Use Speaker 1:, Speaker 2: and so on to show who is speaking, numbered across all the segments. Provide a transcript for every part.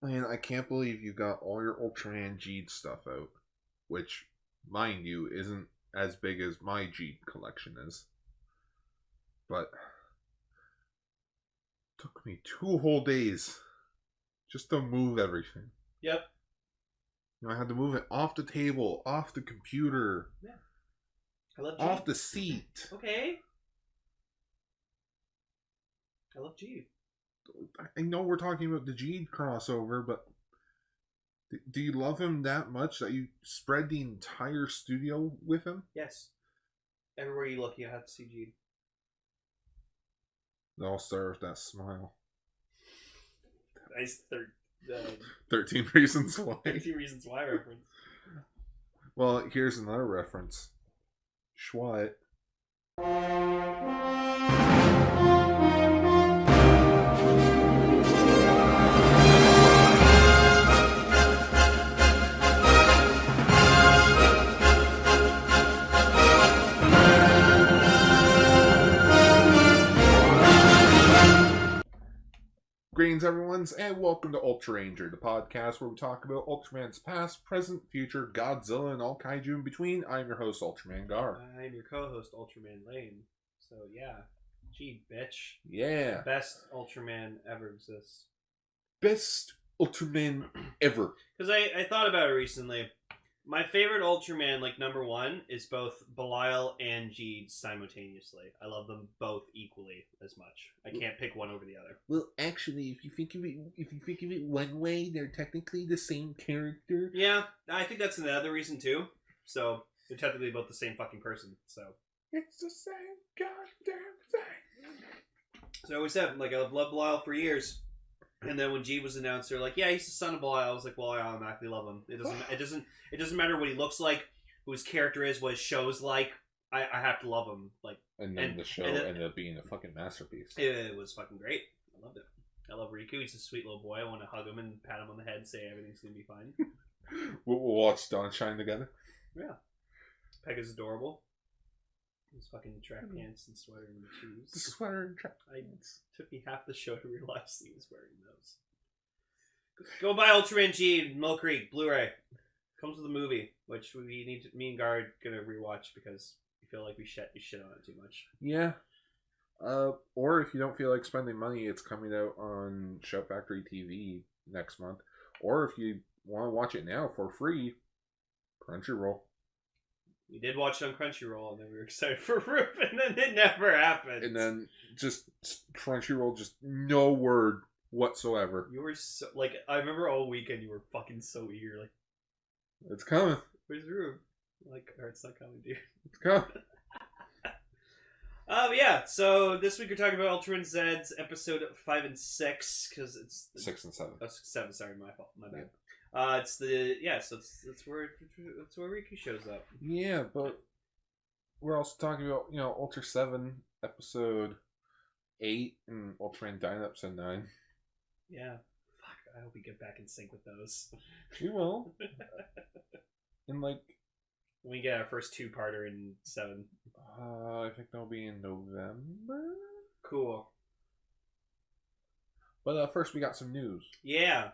Speaker 1: Man, I can't believe you got all your Ultraman G stuff out. Which, mind you, isn't as big as my G collection is. But it took me 2 whole days just to move everything.
Speaker 2: Yep.
Speaker 1: I had to move it off the table, off the computer,
Speaker 2: Yeah. I love G.
Speaker 1: off the seat.
Speaker 2: Okay. I love G.
Speaker 1: I know we're talking about the G crossover, but do you love him that much that you spread the entire studio with him?
Speaker 2: Yes. Everywhere you look, you have to see G.
Speaker 1: It all started with that smile.
Speaker 2: Nice
Speaker 1: 13 Reasons Why.
Speaker 2: 13 Reasons Why reference.
Speaker 1: Well, here's another reference. Schwat. Greetings, everyone, and welcome to Ultraranger, the podcast where we talk about Ultraman's past, present, future, Godzilla, and all kaiju in between. I'm your host, Ultraman Gar.
Speaker 2: I'm your co-host, Ultraman Lane. So yeah, G, bitch.
Speaker 1: Yeah.
Speaker 2: Best Ultraman ever exists.
Speaker 1: Best Ultraman ever.
Speaker 2: Because I thought about it recently. My favorite Ultraman, like number one, is both Belial and G simultaneously. I love them both equally as much. I can't pick one over the other.
Speaker 1: Well, actually, if you think of it one way, they're technically the same character.
Speaker 2: Yeah, I think that's another reason too. So they're technically both the same fucking person. So
Speaker 1: it's the same goddamn thing.
Speaker 2: So I always said, like, I've loved Belial for years. And then when G was announced, they're like, "Yeah, he's the son of Belial." I was like, "Well, I automatically love him. It doesn't matter what he looks like, who his character is, what his show's like. I have to love him." Like,
Speaker 1: and then the show ended up being a fucking masterpiece.
Speaker 2: It was fucking great. I loved it. I love Riku. He's a sweet little boy. I want to hug him and pat him on the head, and say everything's gonna be fine.
Speaker 1: We'll watch Dawn Shine together.
Speaker 2: Yeah, Pega's adorable. His fucking track pants and sweater and shoes.
Speaker 1: The sweater and track pants.
Speaker 2: Took me half the show to realize he was wearing those. Go buy Ultraman G, Mill Creek, Blu-ray. Comes with a movie, which me and Gar are gonna rewatch because we feel like we shit on it too much.
Speaker 1: Yeah. Or if you don't feel like spending money, it's coming out on Shout Factory TV next month. Or if you want to watch it now for free, Crunchyroll.
Speaker 2: We did watch it on Crunchyroll, and then we were excited for Roof, and then it never happened.
Speaker 1: And then just Crunchyroll, just no word whatsoever.
Speaker 2: You were so, like, I remember all weekend you were fucking so eager, like,
Speaker 1: it's coming.
Speaker 2: Where's Roof? Like, or it's not coming, dude.
Speaker 1: It's coming.
Speaker 2: Yeah, so this week we're talking about Ultraman Z's episode 5 and 6, because it's...
Speaker 1: 6 and 7.
Speaker 2: Oh, 7, sorry, my fault, my bad.
Speaker 1: Yeah.
Speaker 2: So it's where Riku shows up.
Speaker 1: Yeah, but we're also talking about, Ultraseven episode 8 and Ultraman Dyna episode 9.
Speaker 2: Yeah. Fuck, I hope we get back in sync with those.
Speaker 1: We will. And when
Speaker 2: we get our first two-parter in 7.
Speaker 1: I think that'll be in November.
Speaker 2: Cool.
Speaker 1: But first we got some news.
Speaker 2: Yeah.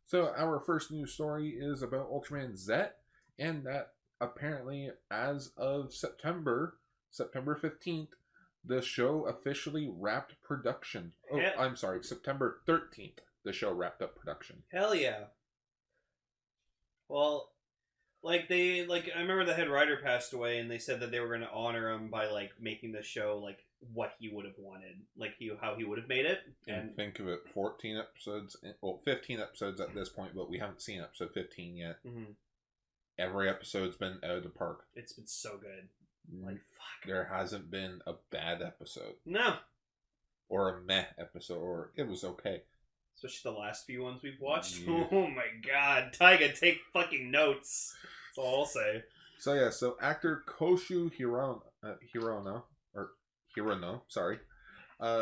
Speaker 1: So our first news story is about Ultraman Z, and that apparently as of September 15th, the show officially wrapped production. Oh, I'm sorry, September 13th, the show wrapped up production.
Speaker 2: Hell yeah. Well, I remember the head writer passed away, and they said that they were going to honor him by, making the show, what he would have wanted. How he would have made it.
Speaker 1: And think of it, 14 episodes, 15 episodes at this point, but we haven't seen episode 15 yet.
Speaker 2: Mm-hmm.
Speaker 1: Every episode's been out of the park.
Speaker 2: It's been so good. Fuck.
Speaker 1: There hasn't been a bad episode.
Speaker 2: No.
Speaker 1: Or a meh episode, or it was okay.
Speaker 2: Especially the last few ones we've watched.
Speaker 1: Yeah.
Speaker 2: Oh my god. Taiga, take fucking notes. That's all I'll say.
Speaker 1: So actor Koshu Hirono,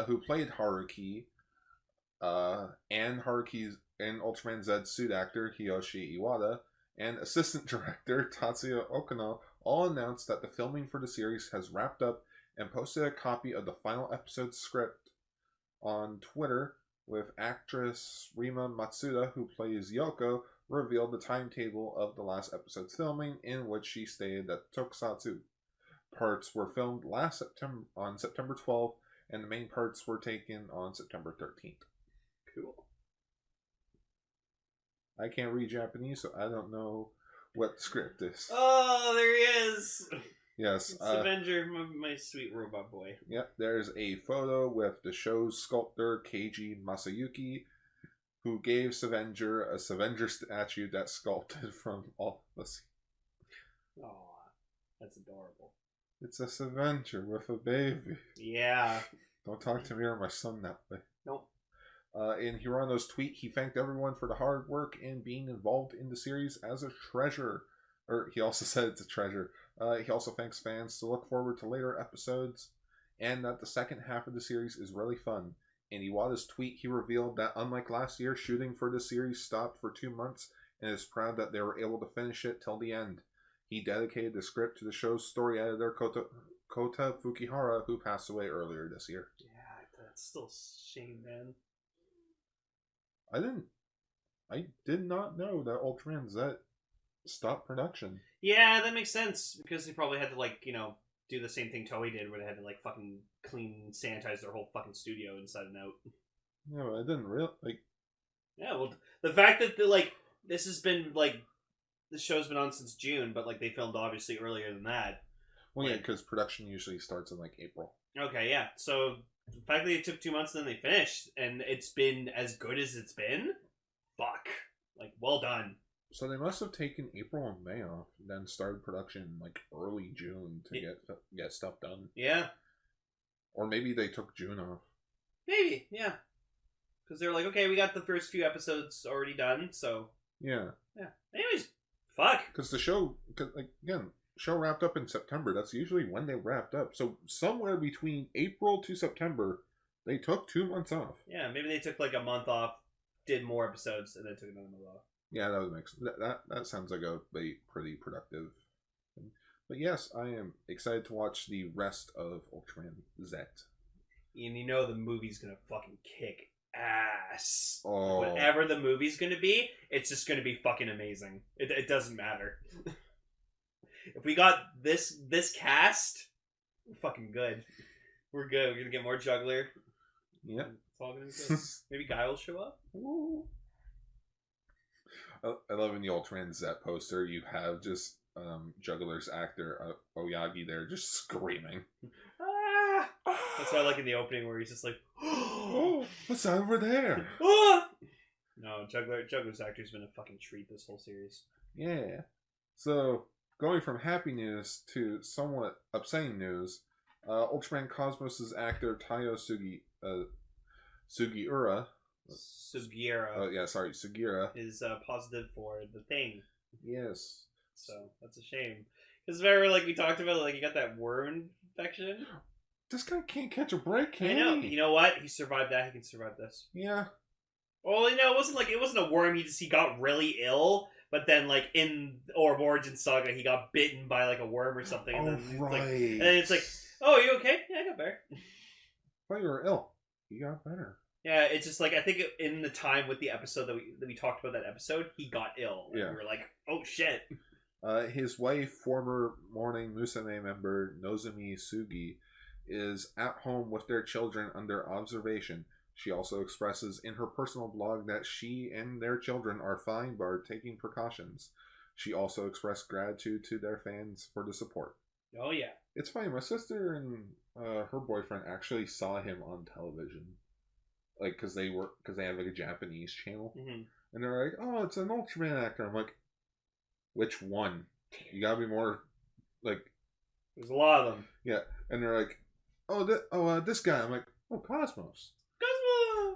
Speaker 1: who played Haruki, and Haruki's and Ultraman Z suit actor Hiyoshi Iwata, and assistant director Tatsuya Okano all announced that the filming for the series has wrapped up and posted a copy of the final episode script on Twitter with actress Rima Matsuda, who plays Yoko, revealed the timetable of the last episode's filming, in which she stated that tokusatsu parts were filmed on September 12th, and the main parts were taken on September 13th.
Speaker 2: Cool.
Speaker 1: I can't read Japanese, so I don't know what the script is.
Speaker 2: Oh, there he is!
Speaker 1: Yes.
Speaker 2: Avenger, my sweet robot boy.
Speaker 1: Yep, there's a photo with the show's sculptor, Keiji Masayuki, who gave Avenger a Avenger statue that's sculpted from all... Let's see.
Speaker 2: Aw, that's adorable.
Speaker 1: It's a Avenger with a baby.
Speaker 2: Yeah.
Speaker 1: Don't talk to me or my son that way.
Speaker 2: Nope.
Speaker 1: In Hirono's tweet, he thanked everyone for the hard work and being involved in the series as a treasure. Or he also said it's a treasure. He also thanks fans to look forward to later episodes, and that the second half of the series is really fun. In Iwata's tweet, he revealed that unlike last year, shooting for the series stopped for 2 months, and is proud that they were able to finish it till the end. He dedicated the script to the show's story editor, Kota Fukihara, who passed away earlier this year.
Speaker 2: Yeah, that's still a shame, man.
Speaker 1: I did not know that Ultraman Z stopped production.
Speaker 2: Yeah, that makes sense, because they probably had to, do the same thing Toei did, where they had to, fucking clean, sanitize their whole fucking studio inside and out.
Speaker 1: Yeah, but I didn't really,
Speaker 2: Yeah, well, the fact that, this has been, the show's been on since June, but, they filmed, obviously, earlier than that.
Speaker 1: Well, yeah, because production usually starts in, April.
Speaker 2: Okay, yeah. So, the fact that it took 2 months and then they finished, and it's been as good as it's been, fuck. Well done.
Speaker 1: So they must have taken April and May off, then started production early June to get stuff done.
Speaker 2: Yeah.
Speaker 1: Or maybe they took June off.
Speaker 2: Maybe, yeah. Because they're okay, we got the first few episodes already done, so...
Speaker 1: Yeah.
Speaker 2: Yeah. Anyways, fuck.
Speaker 1: Because the show, show wrapped up in September. That's usually when they wrapped up. So somewhere between April to September, they took 2 months off.
Speaker 2: Yeah, maybe they took a month off, did more episodes, and then took another month off.
Speaker 1: Yeah, that would make sense. That sounds like a pretty productive thing. But yes, I am excited to watch the rest of Ultraman Z.
Speaker 2: And the movie's gonna fucking kick ass.
Speaker 1: Oh.
Speaker 2: Whatever the movie's gonna be, it's just gonna be fucking amazing. It doesn't matter. If we got this cast, we're fucking good. We're good. We're gonna get more Juggler.
Speaker 1: Yep.
Speaker 2: It's all gonna be good. Maybe Guy will show up.
Speaker 1: Ooh. I love in the Ultraman Z poster, you have just Juggler's actor Oyagi there just screaming.
Speaker 2: Ah! That's why I like in the opening where he's just
Speaker 1: oh, what's that over there?
Speaker 2: Ah! No, Juggler's actor's been a fucking treat this whole series.
Speaker 1: Yeah. So, going from happy news to somewhat upsetting news, Ultraman Cosmos' actor Taiyo Sugiura. Sugiura.
Speaker 2: Is positive for the thing.
Speaker 1: Yes.
Speaker 2: So, that's a shame. Because remember, we talked about, he got that worm infection?
Speaker 1: This guy can't catch a break, can
Speaker 2: I know.
Speaker 1: he?
Speaker 2: You know what? He survived that. He can survive this.
Speaker 1: Yeah.
Speaker 2: Well, it wasn't a worm. He got really ill, but then, in Origin Saga, he got bitten by, a worm or something. And then
Speaker 1: right.
Speaker 2: And then it's oh, you okay? Yeah, I got better.
Speaker 1: Well, you were ill. You got better.
Speaker 2: Yeah, it's just I think in the time with the episode that we talked about that episode, he got ill.
Speaker 1: Yeah.
Speaker 2: We were oh shit.
Speaker 1: His wife, former Morning Musume member Nozomi Sugi, is at home with their children under observation. She also expresses in her personal blog that she and their children are fine but are taking precautions. She also expressed gratitude to their fans for the support.
Speaker 2: Oh yeah.
Speaker 1: It's funny, my sister and her boyfriend actually saw him on television. Because they have a Japanese channel.
Speaker 2: Mm-hmm.
Speaker 1: And they're like, oh, it's an Ultraman actor. I'm like, which one? You gotta be more,
Speaker 2: There's a lot of them.
Speaker 1: Yeah. And they're like, this guy. I'm like, oh, Cosmos.
Speaker 2: I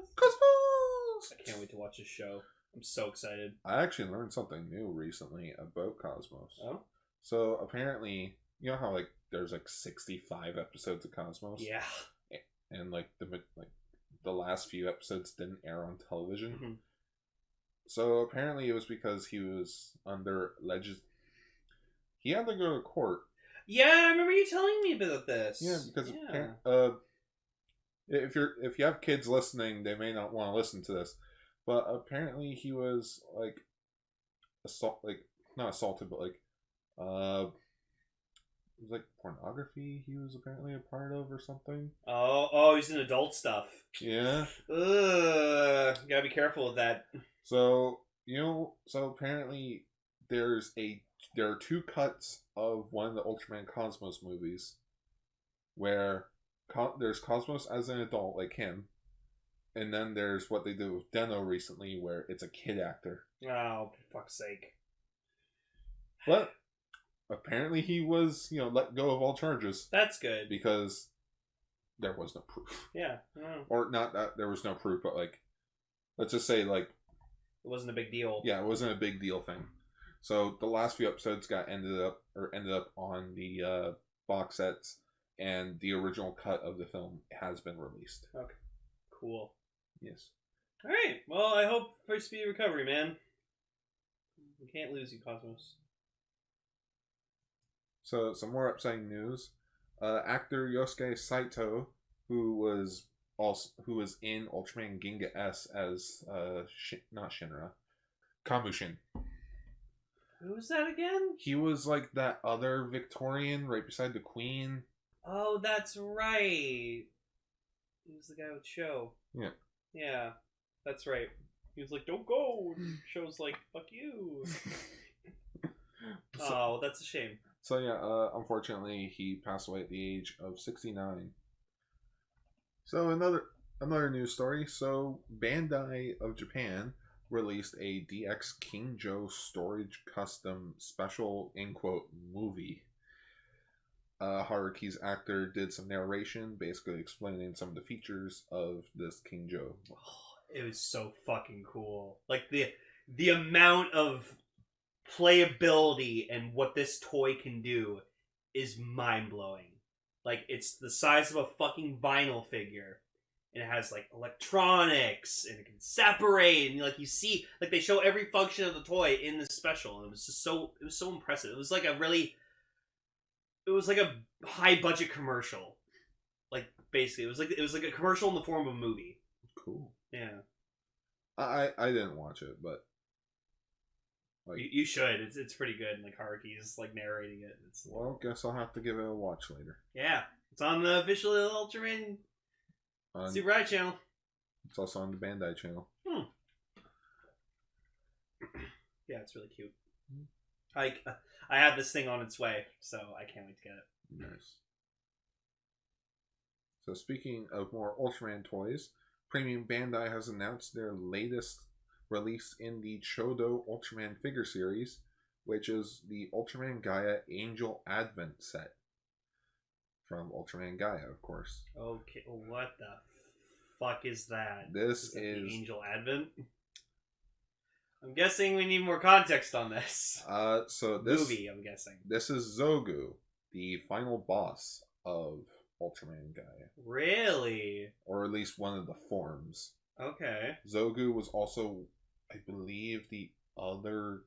Speaker 2: can't wait to watch this show. I'm so excited.
Speaker 1: I actually learned something new recently about Cosmos.
Speaker 2: Oh?
Speaker 1: So, apparently, you know how, there's, 65 episodes of Cosmos?
Speaker 2: Yeah.
Speaker 1: And, the last few episodes didn't air on television.
Speaker 2: Mm-hmm.
Speaker 1: So apparently it was because he was under he had to go to court.
Speaker 2: Yeah, I remember you telling me about this.
Speaker 1: Yeah, because if you have kids listening, they may not want to listen to this, but apparently he was like not assaulted, but like it was like pornography he was apparently a part of or something.
Speaker 2: Oh, he's in adult stuff.
Speaker 1: Yeah.
Speaker 2: Ugh, gotta be careful with that.
Speaker 1: So apparently there are two cuts of one of the Ultraman Cosmos movies where there's Cosmos as an adult like him, and then there's what they did with Deno recently where it's a kid actor.
Speaker 2: Oh, for fuck's sake.
Speaker 1: But apparently he was, let go of all charges.
Speaker 2: That's good.
Speaker 1: Because there was no proof.
Speaker 2: Yeah.
Speaker 1: Or not that there was no proof, but like, let's just say like...
Speaker 2: It wasn't a big deal.
Speaker 1: Yeah, it wasn't a big deal thing. So the last few episodes ended up on the box sets, and the original cut of the film has been released.
Speaker 2: Okay. Cool.
Speaker 1: Yes.
Speaker 2: Alright, well I hope for speedy recovery, man. We can't lose you, Cosmos.
Speaker 1: So, some more upsetting news. Actor Yosuke Saito, who was in Ultraman Ginga S as not Shinra, Kamushin.
Speaker 2: Who was that again?
Speaker 1: He was like that other Victorian right beside the Queen.
Speaker 2: Oh, that's right. He was the guy with Show.
Speaker 1: Yeah.
Speaker 2: Yeah, that's right. He was like, "Don't go." And Show's like, "Fuck you." Oh, that's a shame.
Speaker 1: So yeah, unfortunately, he passed away at the age of 69. So another news story. So Bandai of Japan released a DX King Joe storage custom special in quote movie. Haruki's actor did some narration, basically explaining some of the features of this King Joe.
Speaker 2: Oh, it was so fucking cool. Like the amount of playability and what this toy can do is mind-blowing. Like, it's the size of a fucking vinyl figure, and it has like electronics, and it can separate, and like you see, like they show every function of the toy in this special, and it was so impressive. It was like a high budget commercial. Like, basically it was like a commercial in the form of a movie.
Speaker 1: Cool.
Speaker 2: Yeah.
Speaker 1: I didn't watch it, but
Speaker 2: like, you should. It's pretty good. And like Haruki's like narrating it.
Speaker 1: Well, guess I'll have to give it a watch later.
Speaker 2: Yeah, it's on the official Ultraman Super Ride channel.
Speaker 1: It's also on the Bandai channel.
Speaker 2: Yeah, it's really cute. I have this thing on its way, so I can't wait to get it.
Speaker 1: Nice. So speaking of more Ultraman toys, Premium Bandai has announced their latest release in the Chodo Ultraman figure series, which is the Ultraman Gaia Angel Advent set. From Ultraman Gaia, of course.
Speaker 2: Okay, what the fuck is that?
Speaker 1: This is
Speaker 2: the Angel Advent? I'm guessing we need more context on this.
Speaker 1: So this
Speaker 2: movie, I'm guessing.
Speaker 1: This is Zogu, the final boss of Ultraman Gaia.
Speaker 2: Really?
Speaker 1: Or at least one of the forms.
Speaker 2: Okay.
Speaker 1: Zogu was also, I believe, the other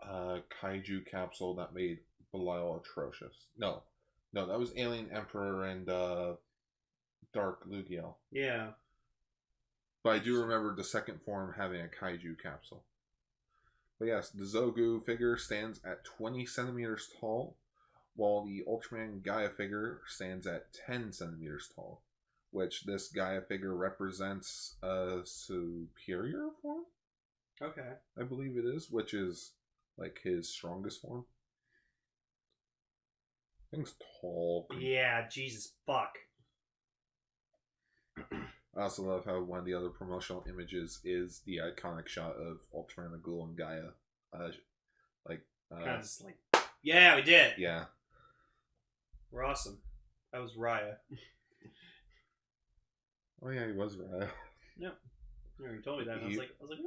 Speaker 1: kaiju capsule that made Belial atrocious. No, that was Alien Emperor and Dark Lugiel.
Speaker 2: Yeah.
Speaker 1: But I do remember the second form having a kaiju capsule. But yes, the Zogu figure stands at 20 centimeters tall, while the Ultraman Gaia figure stands at 10 centimeters tall, which this Gaia figure represents a superior form?
Speaker 2: Okay.
Speaker 1: I believe it is, which is like his strongest form. Thing's tall.
Speaker 2: Yeah, Jesus fuck.
Speaker 1: I also love how one of the other promotional images is the iconic shot of Ultraman the Ghoul and Gaia.
Speaker 2: Kind of just like, yeah, we did.
Speaker 1: Yeah.
Speaker 2: We're awesome. That was Raya.
Speaker 1: Oh yeah, he was Raya.
Speaker 2: Yep. You told me that. And I was like, what?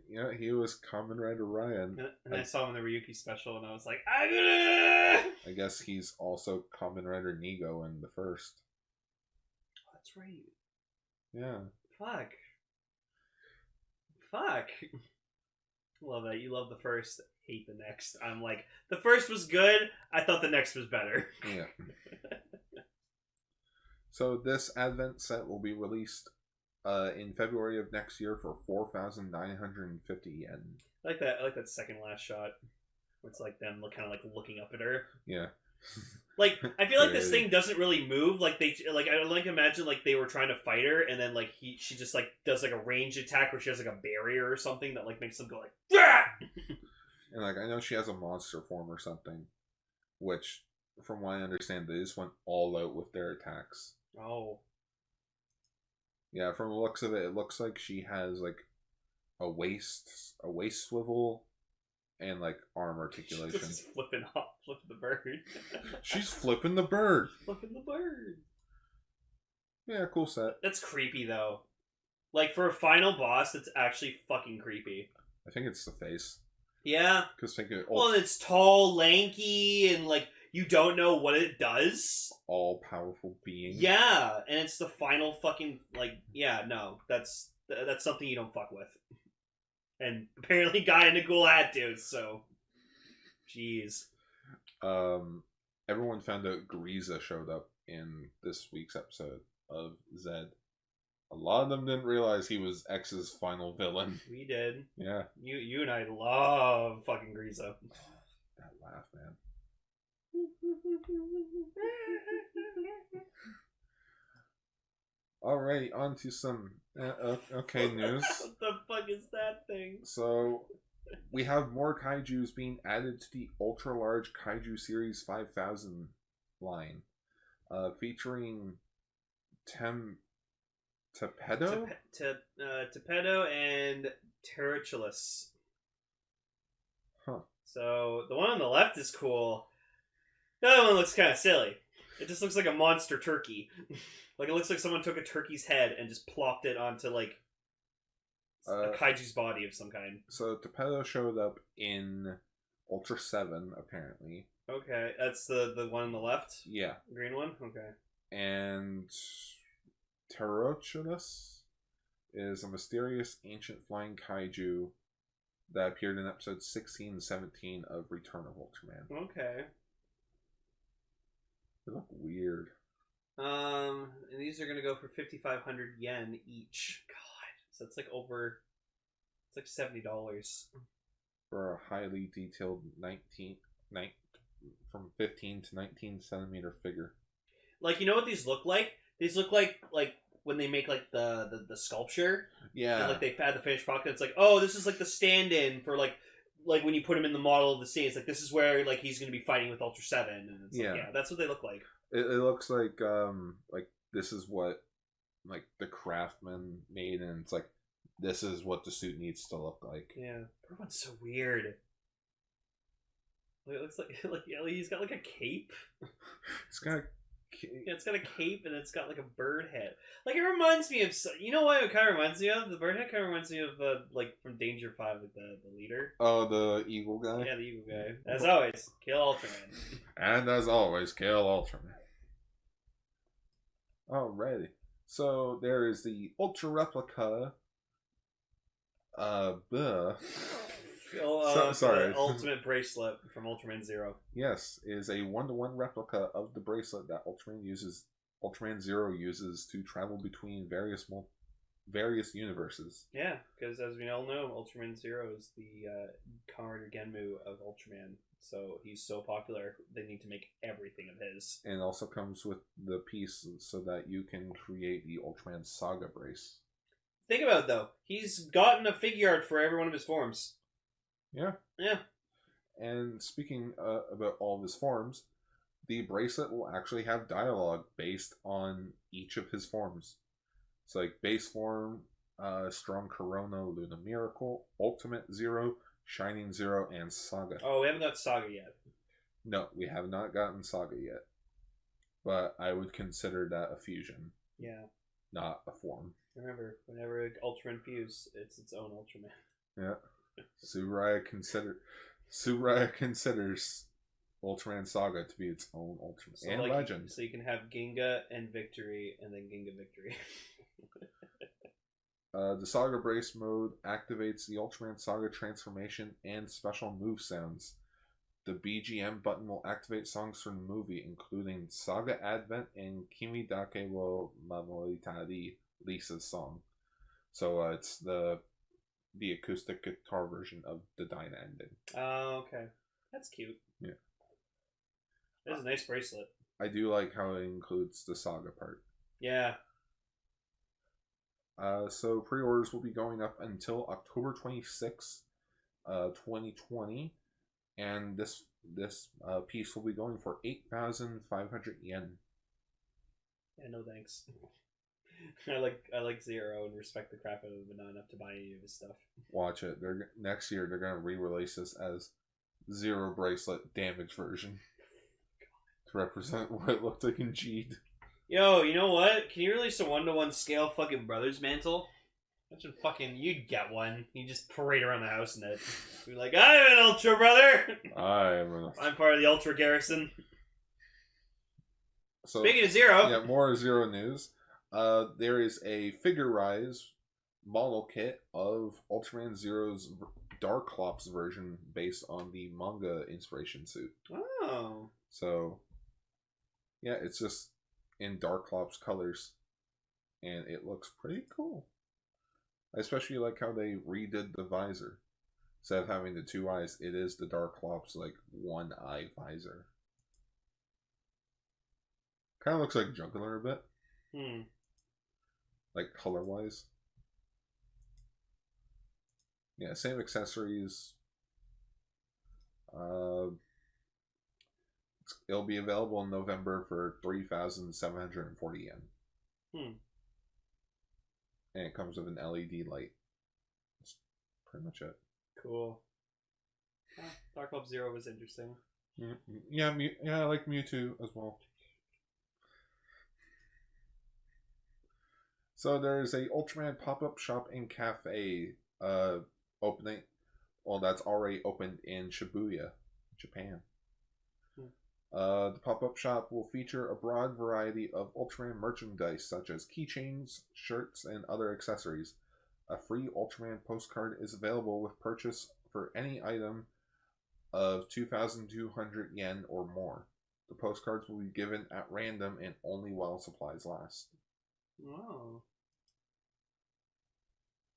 Speaker 1: Yeah, he was Kamen Rider Raya.
Speaker 2: And I saw him in the Ryuki special, and I was like, I
Speaker 1: guess he's also Kamen Rider Nigo in the first.
Speaker 2: Oh, that's right.
Speaker 1: Yeah.
Speaker 2: Fuck. Love that. You love the first, hate the next. I'm like, the first was good. I thought the next was better.
Speaker 1: Yeah. So this Advent set will be released in February of next year for 4,950 yen.
Speaker 2: I like that second last shot. It's like them kind of like looking up at her.
Speaker 1: Yeah.
Speaker 2: Like I feel like this thing doesn't really move. Like I like imagine like they were trying to fight her, and then like she just like does like a ranged attack where she has like a barrier or something that like makes them go like. Rah!
Speaker 1: And like I know she has a monster form or something, which from what I understand they just went all out with their attacks.
Speaker 2: Oh.
Speaker 1: Yeah, from the looks of it, it looks like she has like a waist swivel, and like arm articulation.
Speaker 2: She's flipping the bird.
Speaker 1: She's flipping the bird.
Speaker 2: Flipping the bird.
Speaker 1: Yeah, cool set.
Speaker 2: That's creepy though. Like for a final boss, that's actually fucking creepy.
Speaker 1: I think it's the face.
Speaker 2: Yeah.
Speaker 1: Because think of
Speaker 2: well, it's tall, lanky, and like you don't know what it does.
Speaker 1: All powerful being.
Speaker 2: Yeah, and it's the final fucking like yeah no that's something you don't fuck with. And apparently, Guy and Nicole had to. So, jeez.
Speaker 1: Everyone found out Griza showed up in this week's episode of Zed. A lot of them didn't realize he was X's final villain.
Speaker 2: We did.
Speaker 1: Yeah.
Speaker 2: You and I love fucking Griza.
Speaker 1: That laugh, man. Alright, on to some okay news.
Speaker 2: What the fuck is that thing?
Speaker 1: So, we have more kaijus being added to the ultra-large kaiju series 5000 line, featuring Tepedo?
Speaker 2: Tepedo and Terochonus.
Speaker 1: Huh.
Speaker 2: So, the one on the left is cool. The other one looks kind of silly. It just looks like a monster turkey. Like, it looks like someone took a turkey's head and just plopped it onto, like, a kaiju's body of some kind.
Speaker 1: So, Tepedo showed up in Ultraseven, apparently.
Speaker 2: Okay, that's the one on the left?
Speaker 1: Yeah.
Speaker 2: The green one? Okay.
Speaker 1: And Terochonus is a mysterious ancient flying kaiju that appeared in episodes 16 and 17 of Return of Ultraman.
Speaker 2: Okay.
Speaker 1: They look weird.
Speaker 2: And these are gonna go for 5,500 yen each. God, so it's like over. It's like $70
Speaker 1: for a highly detailed from 15 to 19 centimeter figure.
Speaker 2: Like, you know what these look like? These look like when they make like the sculpture.
Speaker 1: Yeah.
Speaker 2: And, like they add the finished product. It's like, oh, this is like the stand-in for like when you put him in the model of the scene. It's like this is where like he's gonna be fighting with Ultraseven, and it's like, yeah, that's what they look like.
Speaker 1: It looks like this is what like the craftsman made, and it's like this is what the suit needs to look like.
Speaker 2: Yeah, everyone's so weird. It looks like he's got like a cape.
Speaker 1: It's got
Speaker 2: it's got a cape and it's got like a bird head. Like it reminds me of, you know what it kind of reminds me of? The bird head kind of reminds me of like from Danger 5, like the leader.
Speaker 1: Oh, the eagle guy.
Speaker 2: Yeah, the eagle guy. As always, kill Ultraman.
Speaker 1: And as always, kill Ultraman. Alrighty. So there is the Ultra Replica. Sorry.
Speaker 2: The ultimate bracelet from Ultraman Zero.
Speaker 1: Yes, is a 1-to-1 replica of the bracelet that Ultraman Zero uses to travel between various universes.
Speaker 2: Yeah, because as we all know, Ultraman Zero is the Comrade Genmu of Ultraman. So he's so popular, they need to make everything of his.
Speaker 1: And it also comes with the piece so that you can create the Ultraman Saga brace.
Speaker 2: Think about it, though. He's gotten a figure art for every one of his forms.
Speaker 1: Yeah.
Speaker 2: Yeah.
Speaker 1: And speaking about all of his forms, the bracelet will actually have dialogue based on each of his forms. It's like base form, Strong Corona, Luna Miracle, Ultimate Zero, Shining Zero, and Saga.
Speaker 2: Oh, we haven't got Saga yet.
Speaker 1: No, we have not gotten Saga yet. But I would consider that a fusion.
Speaker 2: Yeah. Not
Speaker 1: a form.
Speaker 2: Remember, whenever Ultraman fuse, it's its own Ultraman.
Speaker 1: Yeah. Tsuraya considers Ultraman Saga to be its own Ultraman. So and Legend.
Speaker 2: So you can have Ginga and Victory, and then Ginga Victory.
Speaker 1: The Saga Brace mode activates the Ultraman Saga transformation and special move sounds. the BGM button will activate songs from the movie, including Saga Advent and Kimi Dake wo Mamoritari, Lisa's song. So it's the acoustic guitar version of the Dyna ending.
Speaker 2: Oh, okay. That's cute.
Speaker 1: Yeah.
Speaker 2: That's a nice bracelet.
Speaker 1: I do like how it includes the Saga part.
Speaker 2: Yeah.
Speaker 1: So pre-orders will be going up until October 26th, 2020. And this piece will be going for 8,500 yen.
Speaker 2: Yeah, no thanks. I like Zero and respect the crap out of him, but not enough to buy any of his stuff.
Speaker 1: Watch it. Next year they're gonna re-release this as Zero Bracelet damaged version to represent what it looked like in Geed.
Speaker 2: Yo, you know what? Can you release a 1-to-1 scale fucking Brothers mantle? Imagine fucking you'd get one. You just parade around the house in it. You're like, I'm an Ultra brother. I'm part of the Ultra garrison.
Speaker 1: So,
Speaker 2: speaking of Zero,
Speaker 1: yeah, more Zero news. There is a figure rise model kit of Ultraman Zero's Darklops version based on the manga inspiration suit.
Speaker 2: Oh.
Speaker 1: So, yeah, it's just in Darklops colors, and it looks pretty cool. I especially like how they redid the visor. Instead of having the two eyes, it is the Darklops, like, one eye visor. Kind of looks like Juggler a bit. Like, color-wise. Yeah, same accessories. It'll be available in November for 3,740 yen. And it comes with an LED light. That's pretty much it.
Speaker 2: Cool. Dark Club Zero was interesting.
Speaker 1: Yeah, I like Mewtwo as well. So there's a Ultraman pop-up shop and cafe opening. Well, that's already opened in Shibuya, Japan. The pop-up shop will feature a broad variety of Ultraman merchandise such as keychains, shirts, and other accessories. A free Ultraman postcard is available with purchase for any item of 2,200 yen or more. The postcards will be given at random and only while supplies last.
Speaker 2: Oh.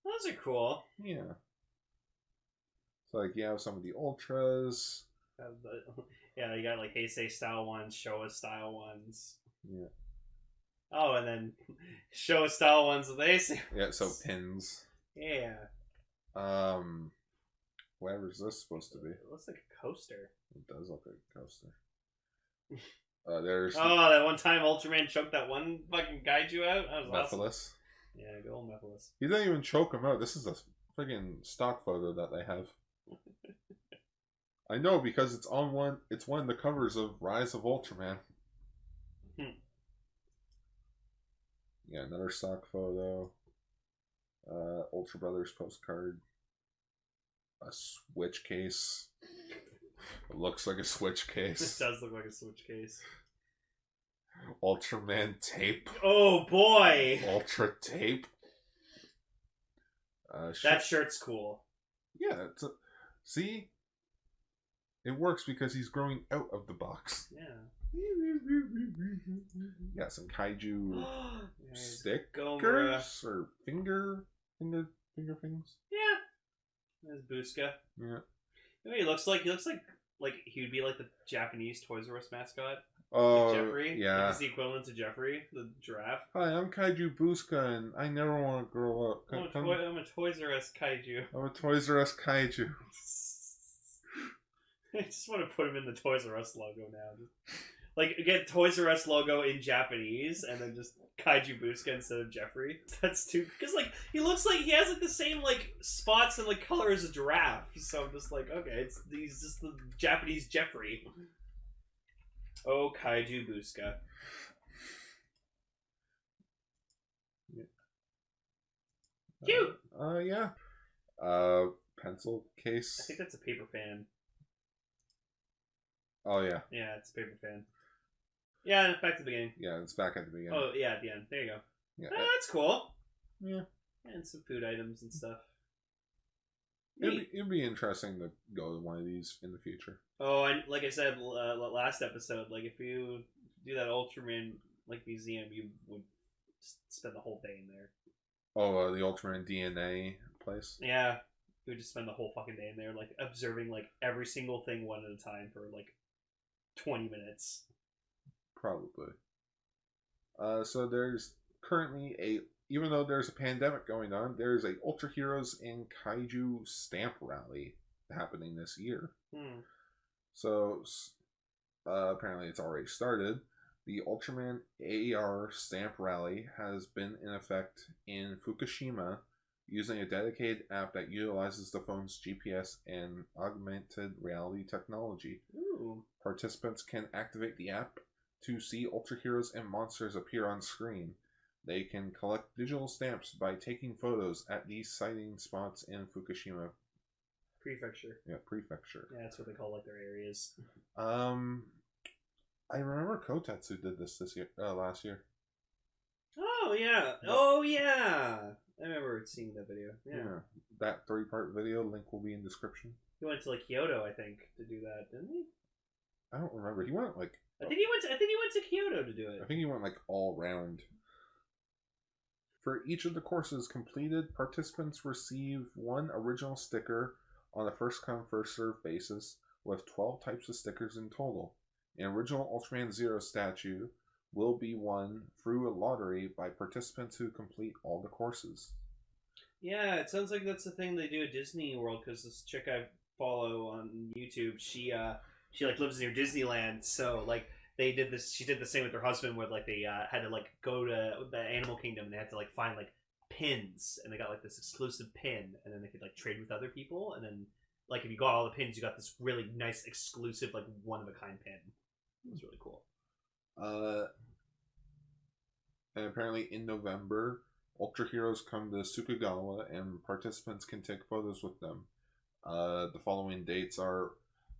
Speaker 2: Those are cool.
Speaker 1: Yeah. So, like, you have some of the Ultras.
Speaker 2: Yeah, you got like Heisei style ones, Showa style ones.
Speaker 1: Yeah.
Speaker 2: Oh, and then Showa style ones with Heisei.
Speaker 1: Yeah, so pins.
Speaker 2: Yeah.
Speaker 1: Whatever is this supposed to be?
Speaker 2: It looks like a coaster.
Speaker 1: It does look like a coaster. There's
Speaker 2: that one time Ultraman choked that one fucking kaiju out. That was
Speaker 1: Mephiles.
Speaker 2: Awesome. Yeah, good old Mephiles.
Speaker 1: He didn't even choke him out. This is a friggin' stock photo that they have. I know because it's on one. It's one of the covers of Rise of Ultraman. Yeah, another stock photo. Ultra Brothers postcard. A Switch case. It looks like a Switch case.
Speaker 2: It does look like a Switch case.
Speaker 1: Ultraman tape.
Speaker 2: Oh boy!
Speaker 1: Ultra tape.
Speaker 2: That shirt's cool.
Speaker 1: Yeah, see? It works because he's growing out of the box.
Speaker 2: Yeah.
Speaker 1: Yeah, some kaiju stickers or finger things.
Speaker 2: Yeah. There's Busca.
Speaker 1: Yeah.
Speaker 2: You know what he looks like? He looks like he would be like the Japanese Toys R Us mascot.
Speaker 1: Oh,
Speaker 2: like Jeffrey.
Speaker 1: Yeah.
Speaker 2: He's the equivalent to Jeffrey, the giraffe.
Speaker 1: Hi, I'm Kaiju Busca, and I never want to grow up.
Speaker 2: I'm a Toys R Us kaiju.
Speaker 1: I'm a Toys R Us kaiju.
Speaker 2: I just want to put him in the Toys R Us logo now. Like, get Toys R Us logo in Japanese, and then just Kaiju Busca instead of Jeffrey. That's too... Because, like, he looks like... He has, like, the same, like, spots and, like, color as a giraffe. So I'm just like, okay, he's just the Japanese Jeffrey. Oh, Kaiju Busca. Cute!
Speaker 1: Yeah. Pencil case.
Speaker 2: I think that's a paper fan.
Speaker 1: Oh, yeah.
Speaker 2: Yeah, it's a paper fan. Yeah, back to the beginning.
Speaker 1: Yeah, it's back at the beginning.
Speaker 2: Oh, yeah, at the end. There you go.
Speaker 1: Yeah.
Speaker 2: That's cool.
Speaker 1: Yeah.
Speaker 2: And some food items and stuff.
Speaker 1: It'd be interesting to go to one of these in the future.
Speaker 2: Oh, and like I said last episode, like if you do that Ultraman like museum, you would spend the whole day in there.
Speaker 1: Oh, the Ultraman DNA place?
Speaker 2: Yeah. You would just spend the whole fucking day in there, like, observing, like, every single thing one at a time for, like, 20 minutes.
Speaker 1: Probably. So there's currently even though there's a pandemic going on, there's a Ultra Heroes and Kaiju stamp rally happening this year. So, apparently it's already started. The Ultraman AR stamp rally has been in effect in Fukushima using a dedicated app that utilizes the phone's GPS and augmented reality technology.
Speaker 2: Ooh.
Speaker 1: Participants can activate the app to see Ultra Heroes and monsters appear on screen. They can collect digital stamps by taking photos at these sighting spots in Fukushima
Speaker 2: Prefecture.
Speaker 1: Yeah, prefecture.
Speaker 2: Yeah, that's what they call, like, their areas.
Speaker 1: I remember Kotetsu did this year, last year.
Speaker 2: Oh, yeah. Oh, yeah. I remember seeing that video. Yeah.
Speaker 1: That 3-part video link will be in description.
Speaker 2: He went to, like, Kyoto, I think, to do that, didn't he?
Speaker 1: I don't remember. He went like.
Speaker 2: I think he went to Kyoto to do it.
Speaker 1: I think he went like all round. For each of the courses completed, participants receive one original sticker on a first-come, first-served basis, with 12 types of stickers in total. An original Ultraman Zero statue will be won through a lottery by participants who complete all the courses. Yeah,
Speaker 2: it sounds like that's the thing they do at Disney World, because this chick I follow on YouTube, she like lives near Disneyland, so like they did this. She did the same with her husband, where like they had to like go to the Animal Kingdom and they had to like find like pins, and they got like this exclusive pin, and then they could like trade with other people, and then like if you got all the pins, you got this really nice exclusive like one of a kind pin. It was really cool.
Speaker 1: And apparently in November, Ultra Heroes come to Sukagawa, and participants can take photos with them. The following dates are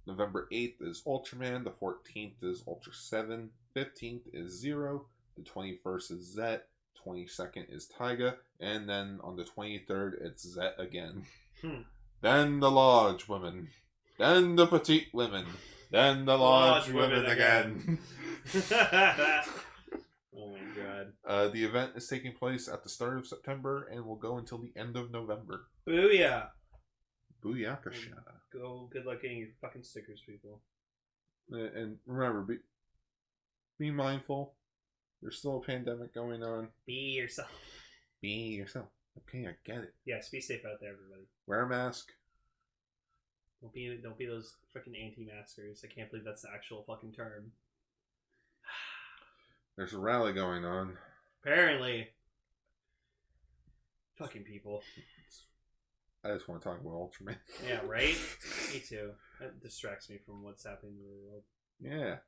Speaker 1: November 8th is Ultraman, the 14th is Ultraseven, 15th is Zero, the 21st is Zet, 22nd is Taiga, and then on the 23rd it's Zet again. Then the Lodge Women, then the Petite Women, then the Lodge Women again.
Speaker 2: Oh my god.
Speaker 1: The event is taking place at the start of September and will go until the end of November.
Speaker 2: Booyah!
Speaker 1: Booyakasha.
Speaker 2: Go, good luck getting your fucking stickers, people.
Speaker 1: And remember, be mindful. There's still a pandemic going on.
Speaker 2: Be yourself.
Speaker 1: Be yourself. Okay, I get it.
Speaker 2: Yes, be safe out there, everybody.
Speaker 1: Wear a mask.
Speaker 2: Don't be those freaking anti-maskers. I can't believe that's the actual fucking term.
Speaker 1: There's a rally going on.
Speaker 2: Apparently. Fucking people.
Speaker 1: I just want to talk about Ultraman.
Speaker 2: Yeah, right? Me too. That distracts me from what's happening in the world.
Speaker 1: Yeah.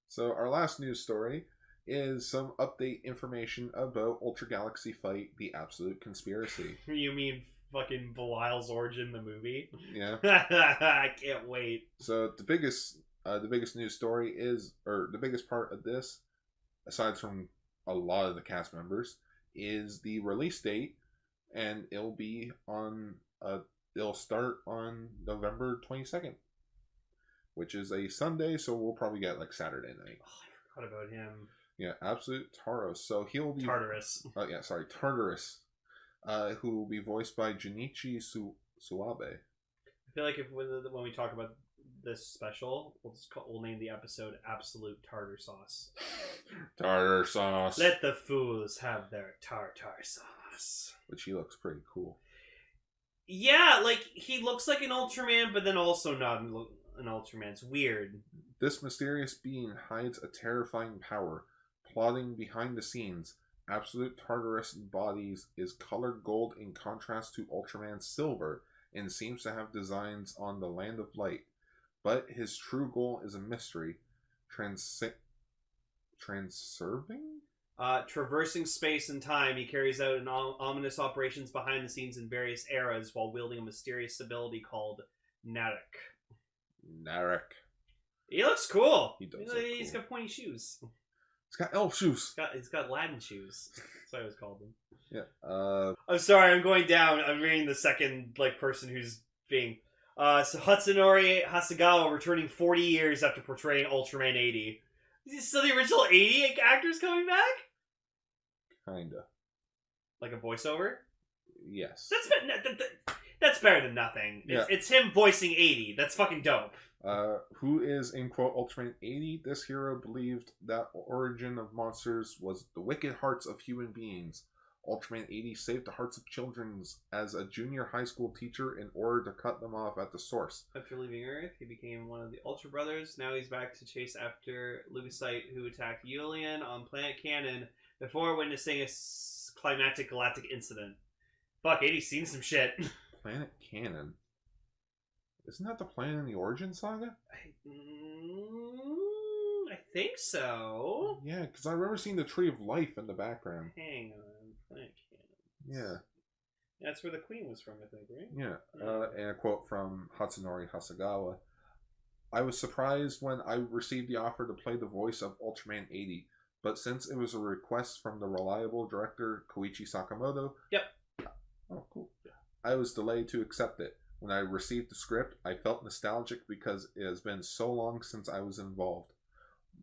Speaker 1: So our last news story is some update information about Ultra Galaxy Fight: The Absolute Conspiracy.
Speaker 2: You mean fucking Belial's origin, the movie?
Speaker 1: Yeah.
Speaker 2: I can't wait.
Speaker 1: So the biggest news story is, or the biggest part of this, aside from a lot of the cast members, is the release date, and it'll be on. It'll start on November 22nd, which is a Sunday, so we'll probably get like Saturday night.
Speaker 2: Oh, I forgot about him.
Speaker 1: Yeah, Absolute Taros. So he'll be
Speaker 2: Tartarus.
Speaker 1: Oh yeah, sorry, Tartarus, who will be voiced by Junichi Suabe.
Speaker 2: I feel like when we talk about this special, we'll name the episode "Absolute Tartar Sauce."
Speaker 1: Tartar sauce.
Speaker 2: Let the fools have their tartar sauce.
Speaker 1: Which he looks pretty cool.
Speaker 2: Yeah, like he looks like an Ultraman, but then also not an Ultraman. It's weird.
Speaker 1: This mysterious being hides a terrifying power. Plotting behind the scenes, Absolute Tartarus' body is colored gold in contrast to Ultraman's silver, and seems to have designs on the Land of Light. But his true goal is a mystery.
Speaker 2: Traversing space and time, he carries out ominous operations behind the scenes in various eras while wielding a mysterious ability called Narek. He looks cool.
Speaker 1: He does.
Speaker 2: He's got pointy shoes.
Speaker 1: He's got elf shoes.
Speaker 2: He's got Latin shoes. That's what I always called them.
Speaker 1: Yeah.
Speaker 2: I'm sorry, I'm going down. I'm reading the second person who's being. So Hatsunori Hasegawa returning 40 years after portraying Ultraman 80. So the original 80 actor's coming back?
Speaker 1: Kinda.
Speaker 2: Like a voiceover?
Speaker 1: Yes.
Speaker 2: That's better than nothing.
Speaker 1: Yeah.
Speaker 2: It's him voicing 80. That's fucking dope.
Speaker 1: Who is, in quote, Ultraman 80? This hero believed that origin of monsters was the wicked hearts of human beings. Ultraman 80 saved the hearts of children as a junior high school teacher in order to cut them off at the source.
Speaker 2: After leaving Earth, he became one of the Ultra Brothers. Now he's back to chase after Lucasite, who attacked Yulian on Planet Cannon before witnessing a climactic galactic incident. Fuck, 80's seen some shit.
Speaker 1: Planet Cannon? Isn't that the planet in the Origin Saga?
Speaker 2: I think so.
Speaker 1: Yeah, because I remember seeing the Tree of Life in the background.
Speaker 2: Hang on. Planet Cannon.
Speaker 1: Yeah.
Speaker 2: That's where the queen was from, I think, right?
Speaker 1: Yeah. And a quote from Hatsunori Hasegawa. I was surprised when I received the offer to play the voice of Ultraman 80, but since it was a request from the reliable director Koichi Sakamoto...
Speaker 2: Yep.
Speaker 1: Oh, cool. I was delayed to accept it. When I received the script, I felt nostalgic because it has been so long since I was involved.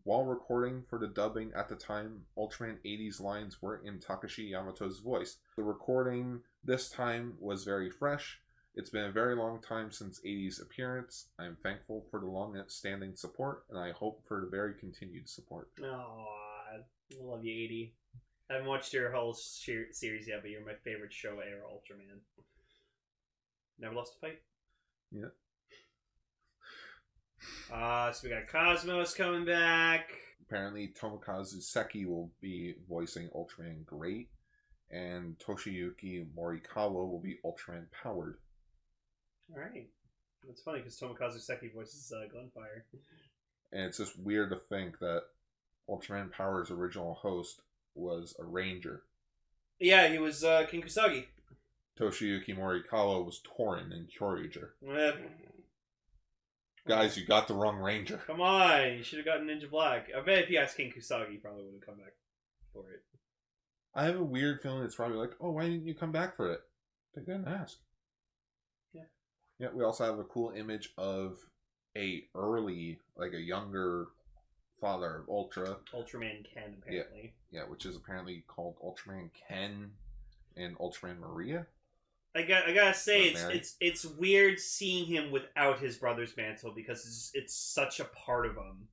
Speaker 1: While recording for the dubbing at the time, Ultraman 80's lines were in Takashi Yamato's voice. The recording this time was very fresh. It's been a very long time since 80's appearance. I am thankful for the long-standing support, and I hope for the very continued support.
Speaker 2: Oh, I love you, 80. I haven't watched your whole series yet, but you're my favorite show era Ultraman. Never lost a fight.
Speaker 1: Yeah.
Speaker 2: So we got Cosmos coming back.
Speaker 1: Apparently, Tomokazu Seki will be voicing Ultraman Great, and Toshiyuki Morikawa will be Ultraman Powered.
Speaker 2: Alright. That's funny because Tomokazu Seki voices Gunfire.
Speaker 1: And it's just weird to think that Ultraman Power's original host was a ranger.
Speaker 2: Yeah, he was King Kusagi.
Speaker 1: Toshiyuki Morikawa was Torin in Kyoryuger.
Speaker 2: Eh.
Speaker 1: Guys, you got the wrong ranger.
Speaker 2: Come on, you should have gotten Ninja Black. I bet if you asked King Kusagi, he probably would have come back for it.
Speaker 1: I have a weird feeling it's probably like, oh, why didn't you come back for it? They didn't ask.
Speaker 2: Yeah.
Speaker 1: Yeah, we also have a cool image of a younger father of Ultra.
Speaker 2: Ultraman Ken, apparently.
Speaker 1: Yeah, which is apparently called Ultraman Ken and Ultraman Maria.
Speaker 2: I gotta say, it's weird seeing him without his brother's mantle because it's such a part of him.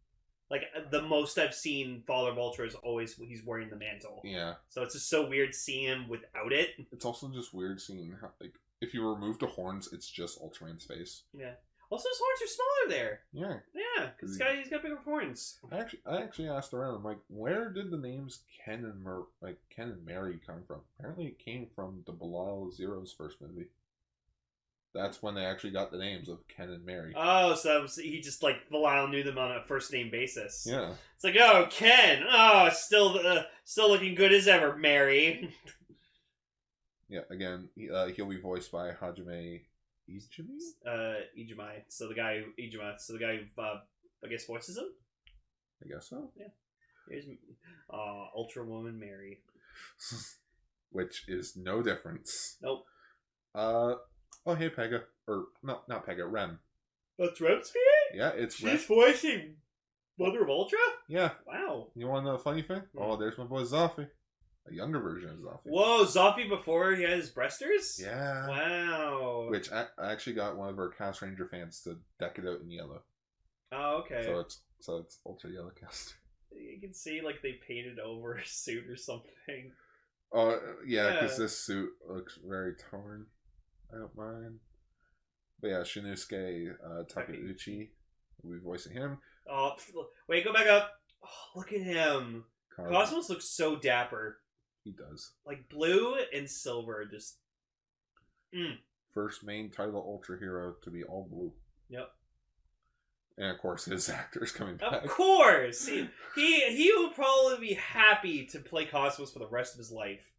Speaker 2: Like, the most I've seen Father of Ultra is always he's wearing the mantle. Yeah. So it's just so weird seeing him without it.
Speaker 1: It's also just weird seeing how, like, if you remove the horns, it's just Ultraman's face.
Speaker 2: Yeah. Also, his horns are smaller there.
Speaker 1: Yeah.
Speaker 2: Yeah, because he's got bigger horns.
Speaker 1: I actually asked around. I'm like, where did the names Ken and Mary come from? Apparently, it came from the Belial Zero's first movie. That's when they actually got the names of Ken and Mary.
Speaker 2: Oh, so he just Belial knew them on a first name basis.
Speaker 1: Yeah.
Speaker 2: It's like, oh, Ken. Oh, still looking good as ever, Mary.
Speaker 1: Yeah. Again, he'll be voiced by Hajime
Speaker 2: Ijimai. So the guy who I guess voices him.
Speaker 1: I guess so.
Speaker 2: Yeah. Here's Ultra Woman Mary,
Speaker 1: which is no difference.
Speaker 2: Nope.
Speaker 1: Oh hey Pega, or not Pega, Rem.
Speaker 2: That's Rem's VA?
Speaker 1: Yeah, it's
Speaker 2: Rem. She's voicing Mother of Ultra.
Speaker 1: Yeah.
Speaker 2: Wow.
Speaker 1: You want to know a funny thing? Oh, there's my boy Zafi. A younger version of Zafi.
Speaker 2: Whoa, Zafi before he had his breasters?
Speaker 1: Yeah.
Speaker 2: Wow.
Speaker 1: Which I actually got one of our Castranger fans to deck it out in yellow.
Speaker 2: Oh, okay.
Speaker 1: So it's Ultra Yellow Cast.
Speaker 2: You can see they painted over a suit or something.
Speaker 1: Oh, yeah, because this suit looks very torn. I don't mind. But yeah, Shinosuke Takeuchi will be voicing him.
Speaker 2: Oh, wait, go back up. Oh, look at him. Cosmos looks so dapper.
Speaker 1: He does.
Speaker 2: Like blue and silver, just.
Speaker 1: First main title Ultra hero to be all blue.
Speaker 2: Yep.
Speaker 1: And of course, his actor's coming back.
Speaker 2: Of course, he will probably be happy to play Cosmos for the rest of his life.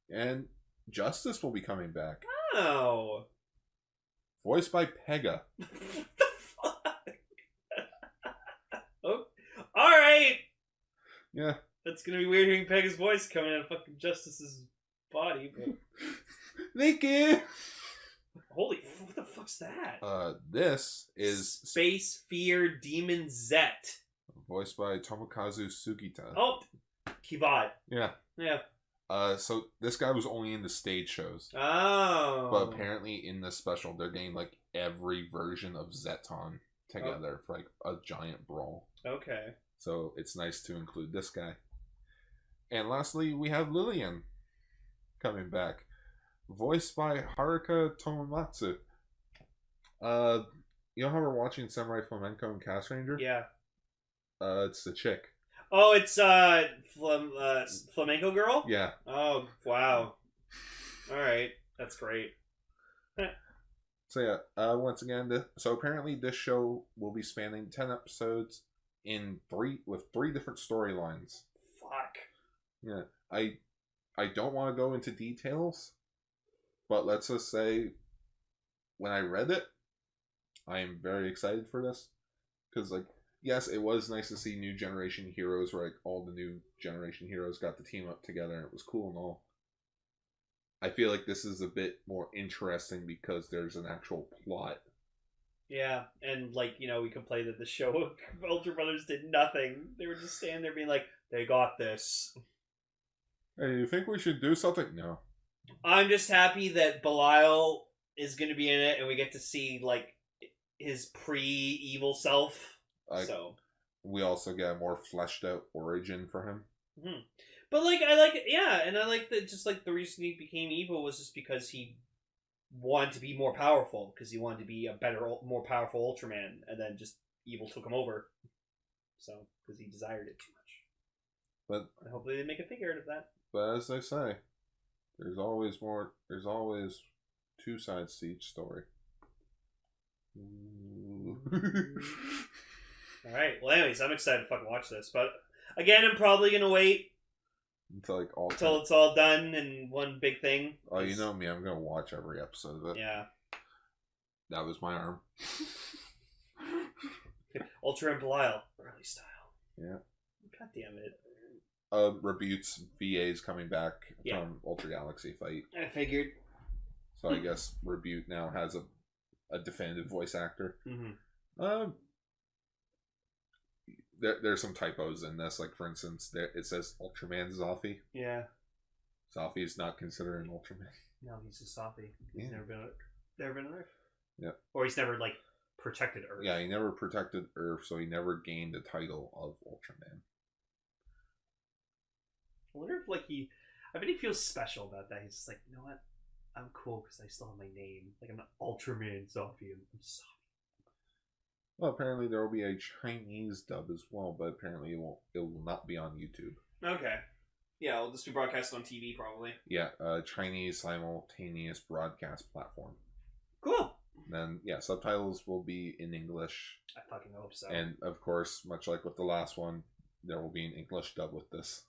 Speaker 1: And Justice will be coming back.
Speaker 2: Oh.
Speaker 1: Voiced by Pega.
Speaker 2: What the fuck? Oh, all right.
Speaker 1: Yeah.
Speaker 2: That's gonna be weird hearing Pega's voice coming out of fucking Justice's body. But...
Speaker 1: Nikki!
Speaker 2: Holy, what the fuck's that?
Speaker 1: This is
Speaker 2: Space Fear Demon Zet.
Speaker 1: voiced by Tomokazu Sugita.
Speaker 2: Oh, Kivad.
Speaker 1: Yeah.
Speaker 2: Yeah.
Speaker 1: So this guy was only in the stage shows.
Speaker 2: Oh.
Speaker 1: But apparently in the special, they're getting like every version of Zeton together for like a giant brawl.
Speaker 2: Okay.
Speaker 1: So it's nice to include this guy. And lastly, we have Lillian coming back. Voiced by Haruka Tomomatsu. You know how we're watching Samurai Flamenco and Castranger?
Speaker 2: Yeah.
Speaker 1: It's the chick.
Speaker 2: Oh, it's Flamenco Girl?
Speaker 1: Yeah.
Speaker 2: Oh, wow. Alright. That's great.
Speaker 1: So yeah, once again, so apparently this show will be spanning 10 episodes with three different storylines.
Speaker 2: Fuck.
Speaker 1: Yeah. I don't want to go into details, but let's just say when I read it, I am very excited for this. Because, like, yes, it was nice to see new generation heroes where, like, all the new generation heroes got to team up together and it was cool and all. I feel like this is a bit more interesting because there's an actual plot.
Speaker 2: Yeah, and, like, you know, we complained that the show Ultra Brothers did nothing. They were just standing there being like, they got this.
Speaker 1: Hey, you think we should do something? No.
Speaker 2: I'm just happy that Belial is going to be in it and we get to see, like, his pre-evil self. So
Speaker 1: we also get a more fleshed out origin for him.
Speaker 2: Mm-hmm. But, like, I like it, yeah, and I like that just, like, the reason he became evil was just because he wanted to be more powerful, because he wanted to be a better, more powerful Ultraman, and then just evil took him over. So, because he desired it too much.
Speaker 1: But
Speaker 2: and hopefully they make a figure out of that.
Speaker 1: But as they say, there's always two sides to each story.
Speaker 2: Alright, well anyways, I'm excited to fucking watch this, but again, I'm probably gonna wait until it's all done in one big thing.
Speaker 1: Oh, you know me, I'm gonna watch every episode of it.
Speaker 2: Yeah.
Speaker 1: That was my arm.
Speaker 2: Ultra and Belial, early style.
Speaker 1: Yeah.
Speaker 2: God damn it.
Speaker 1: Rebute's VA's coming back from Ultra Galaxy Fight.
Speaker 2: I figured.
Speaker 1: So I guess Rebute now has a definitive voice actor.
Speaker 2: Mm-hmm.
Speaker 1: There's some typos in this. Like, for instance, it says Ultraman Zoffy.
Speaker 2: Yeah.
Speaker 1: Zoffy is not considered an Ultraman.
Speaker 2: No, he's a Zoffy. He's never been on Earth.
Speaker 1: Yeah.
Speaker 2: Or he's never, like, protected Earth.
Speaker 1: Yeah, he never protected Earth, so he never gained the title of Ultraman.
Speaker 2: I wonder if, like, I bet he feels special about that. He's just like, you know what? I'm cool because I still have my name. Like, I'm not Ultraman Zoffy. I'm Zoffy.
Speaker 1: Well, apparently there will be a Chinese dub as well, but apparently it will not be on YouTube.
Speaker 2: Okay. Yeah, it'll just be broadcast on TV, probably.
Speaker 1: Yeah, Chinese simultaneous broadcast platform.
Speaker 2: Cool.
Speaker 1: Then, yeah, subtitles will be in English.
Speaker 2: I fucking hope so.
Speaker 1: And, of course, much like with the last one, there will be an English dub with this.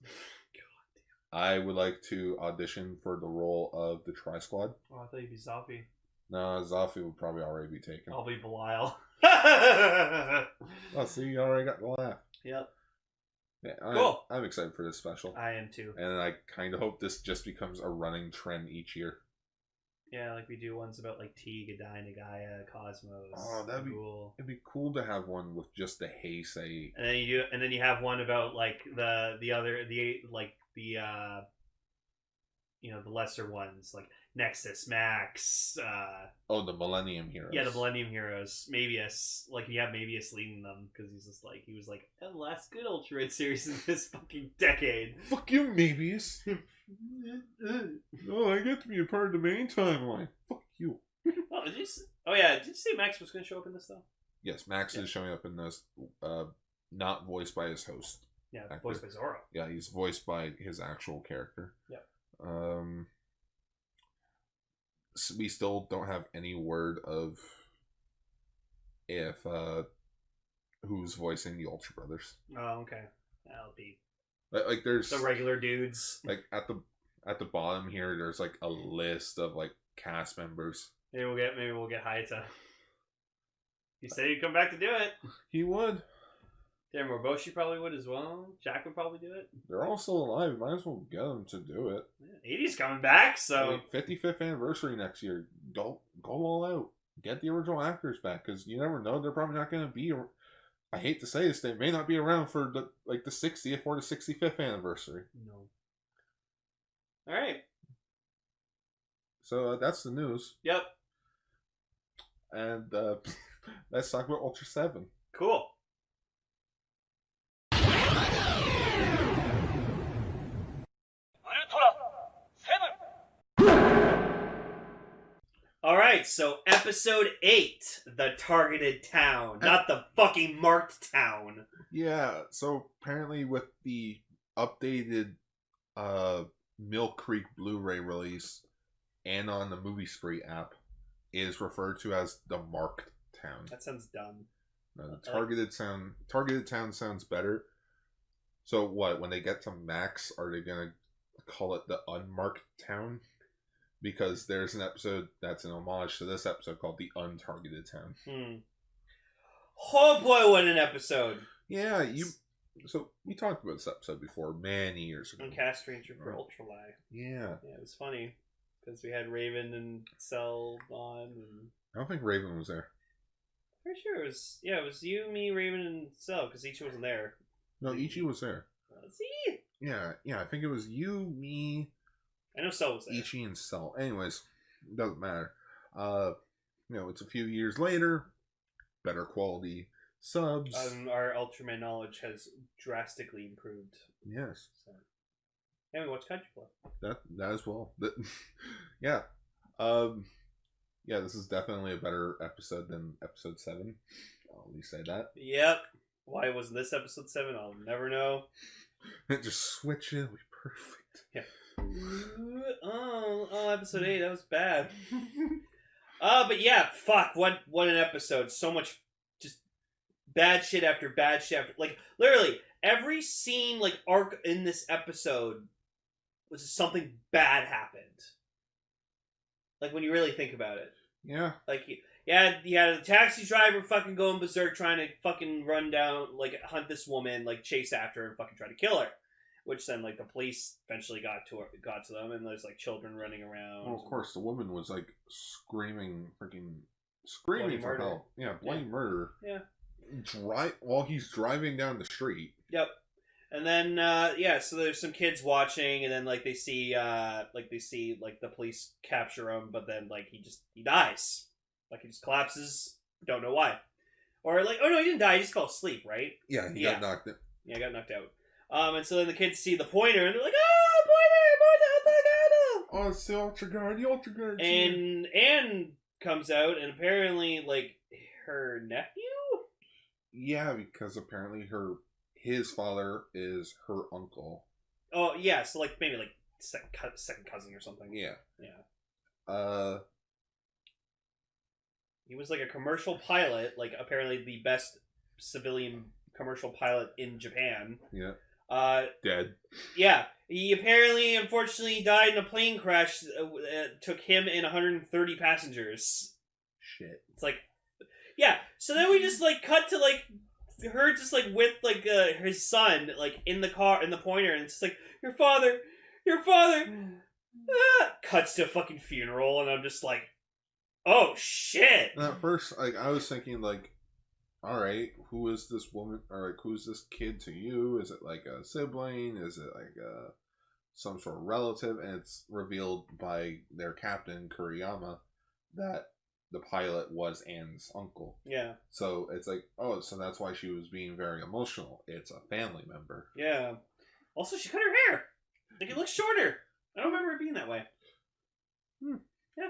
Speaker 1: I would like to audition for the role of the Tri-Squad.
Speaker 2: Oh, I thought you'd be Zoffy.
Speaker 1: No, Zoffy would probably already be taken.
Speaker 2: I'll be Belial.
Speaker 1: Oh, see, you already got the laugh.
Speaker 2: Yep.
Speaker 1: Yeah,
Speaker 2: cool.
Speaker 1: I'm excited for this special.
Speaker 2: I am too.
Speaker 1: And I kind of hope this just becomes a running trend each year.
Speaker 2: Yeah, like we do ones about like Teague, Dyna, Gaia, Cosmos.
Speaker 1: Oh, that'd be cool. It'd be cool to have one with just the Heisei.
Speaker 2: And then you have one about like the lesser ones like Nexus, Max.
Speaker 1: The Millennium Heroes.
Speaker 2: Yeah, the Millennium Heroes. Mabius, like you have Mabius leading them because he was like the last good Ultraman series in this fucking decade.
Speaker 1: Fuck you, Mabius. Oh, I get to be a part of the main timeline. Fuck you.
Speaker 2: Did you say Max was going to show up in this though?
Speaker 1: Yes, Max is showing up in this. Not voiced by his host.
Speaker 2: Yeah, voiced by Zoro.
Speaker 1: Yeah, he's voiced by his actual character.
Speaker 2: Yeah.
Speaker 1: So we still don't have any word of if who's voicing the Ultra Brothers.
Speaker 2: Oh, okay. That'll be
Speaker 1: like there's
Speaker 2: the regular dudes.
Speaker 1: Like at the bottom here, there's like a list of like cast members.
Speaker 2: Maybe we'll get Hayata. He said he'd come back to do it.
Speaker 1: He would.
Speaker 2: Dan Morboshi probably would as well. Jack would probably do it.
Speaker 1: They're all still alive. Might as well get them to do it.
Speaker 2: Yeah, 80's coming back, so...
Speaker 1: 55th anniversary next year. Go all out. Get the original actors back, because you never know. They're probably not going to be... I hate to say this, they may not be around for the 60th or the 65th anniversary.
Speaker 2: No. Alright.
Speaker 1: So that's the news.
Speaker 2: Yep.
Speaker 1: And let's talk about Ultraseven.
Speaker 2: Cool. Alright, so episode 8, the targeted town, not the fucking marked town.
Speaker 1: Yeah, so apparently with the updated Mill Creek Blu-ray release and on the Movie Spree app is referred to as the marked town.
Speaker 2: That sounds dumb.
Speaker 1: No, the targeted town sounds better. So what, when they get to Max, are they gonna call it the unmarked town? Because there's an episode that's an homage to this episode called The Untargeted Town.
Speaker 2: Oh boy, what an episode!
Speaker 1: Yeah, so we talked about this episode before many years ago.
Speaker 2: On Castranger for Ultralight.
Speaker 1: Yeah.
Speaker 2: Yeah, it was funny. Because we had Raven and Cell on. And...
Speaker 1: I don't think Raven was there.
Speaker 2: Pretty sure it was... Yeah, it was you, me, Raven, and Cell, because Ichi wasn't there.
Speaker 1: No, Ichi was there.
Speaker 2: Was he?
Speaker 1: Yeah, I think it was you, me...
Speaker 2: I know Cell was there.
Speaker 1: Ichi and Cell. Anyways, doesn't matter. It's a few years later. Better quality subs.
Speaker 2: Our Ultraman knowledge has drastically improved.
Speaker 1: Yes.
Speaker 2: So. Yeah, we watched Country Club.
Speaker 1: That as well. Yeah. This is definitely a better episode than episode 7. I'll at least say that.
Speaker 2: Yep. Why wasn't this episode 7? I'll never know.
Speaker 1: Just switch it. It'll be perfect.
Speaker 2: Yeah. Oh, episode 8, that was bad. But yeah, fuck, what an episode. So much just bad shit after bad shit after, like, literally, every scene, like, arc in this episode was something bad happened. Like, when you really think about it.
Speaker 1: Yeah.
Speaker 2: Like, you had a taxi driver fucking going berserk trying to fucking run down, like, hunt this woman, like, chase after her and fucking try to kill her. Which then, like, the police eventually got to them, and there's, like, children running around.
Speaker 1: Well, of course, the woman was, like, screaming for
Speaker 2: murder.
Speaker 1: help. Yeah, bloody murder.
Speaker 2: Yeah.
Speaker 1: While he's driving down the street.
Speaker 2: Yep. And then, so there's some kids watching, and then, like, they see, the police capture him, but then, like, he dies. Like, he just collapses. Don't know why. Or, like, oh no, he didn't die, he just fell asleep, right?
Speaker 1: Yeah, he got knocked out.
Speaker 2: Yeah, got knocked out. And so then the kids see the pointer, and they're like, "Oh, pointer! Oh,
Speaker 1: it's the Ultra Guard.
Speaker 2: And Anne comes out, and apparently, like, her nephew?
Speaker 1: Yeah, because apparently his father is her uncle.
Speaker 2: Oh, yeah, so, like, maybe, like, second cousin or something.
Speaker 1: Yeah.
Speaker 2: Yeah. He was, like, a commercial pilot, like, apparently the best civilian commercial pilot in Japan.
Speaker 1: Yeah. Dead.
Speaker 2: Yeah. He apparently, unfortunately, died in a plane crash that took him and 130 passengers.
Speaker 1: Shit.
Speaker 2: It's like... Yeah. So then we just, like, cut to, like, her just, like, with, like, his son, like, in the car, in the pointer, and it's just like, your father! Cuts to a fucking funeral, and I'm just like, oh, shit!
Speaker 1: And at first, like, I was thinking, like, alright, who is this woman, or like, who's this kid to you? Is it like a sibling? Is it like some sort of relative? And it's revealed by their captain, Kuriyama, that the pilot was Anne's uncle.
Speaker 2: Yeah.
Speaker 1: So it's like, oh, so that's why she was being very emotional. It's a family member.
Speaker 2: Yeah. Also, she cut her hair. Like, it looks shorter. I don't remember it being that way. Yeah.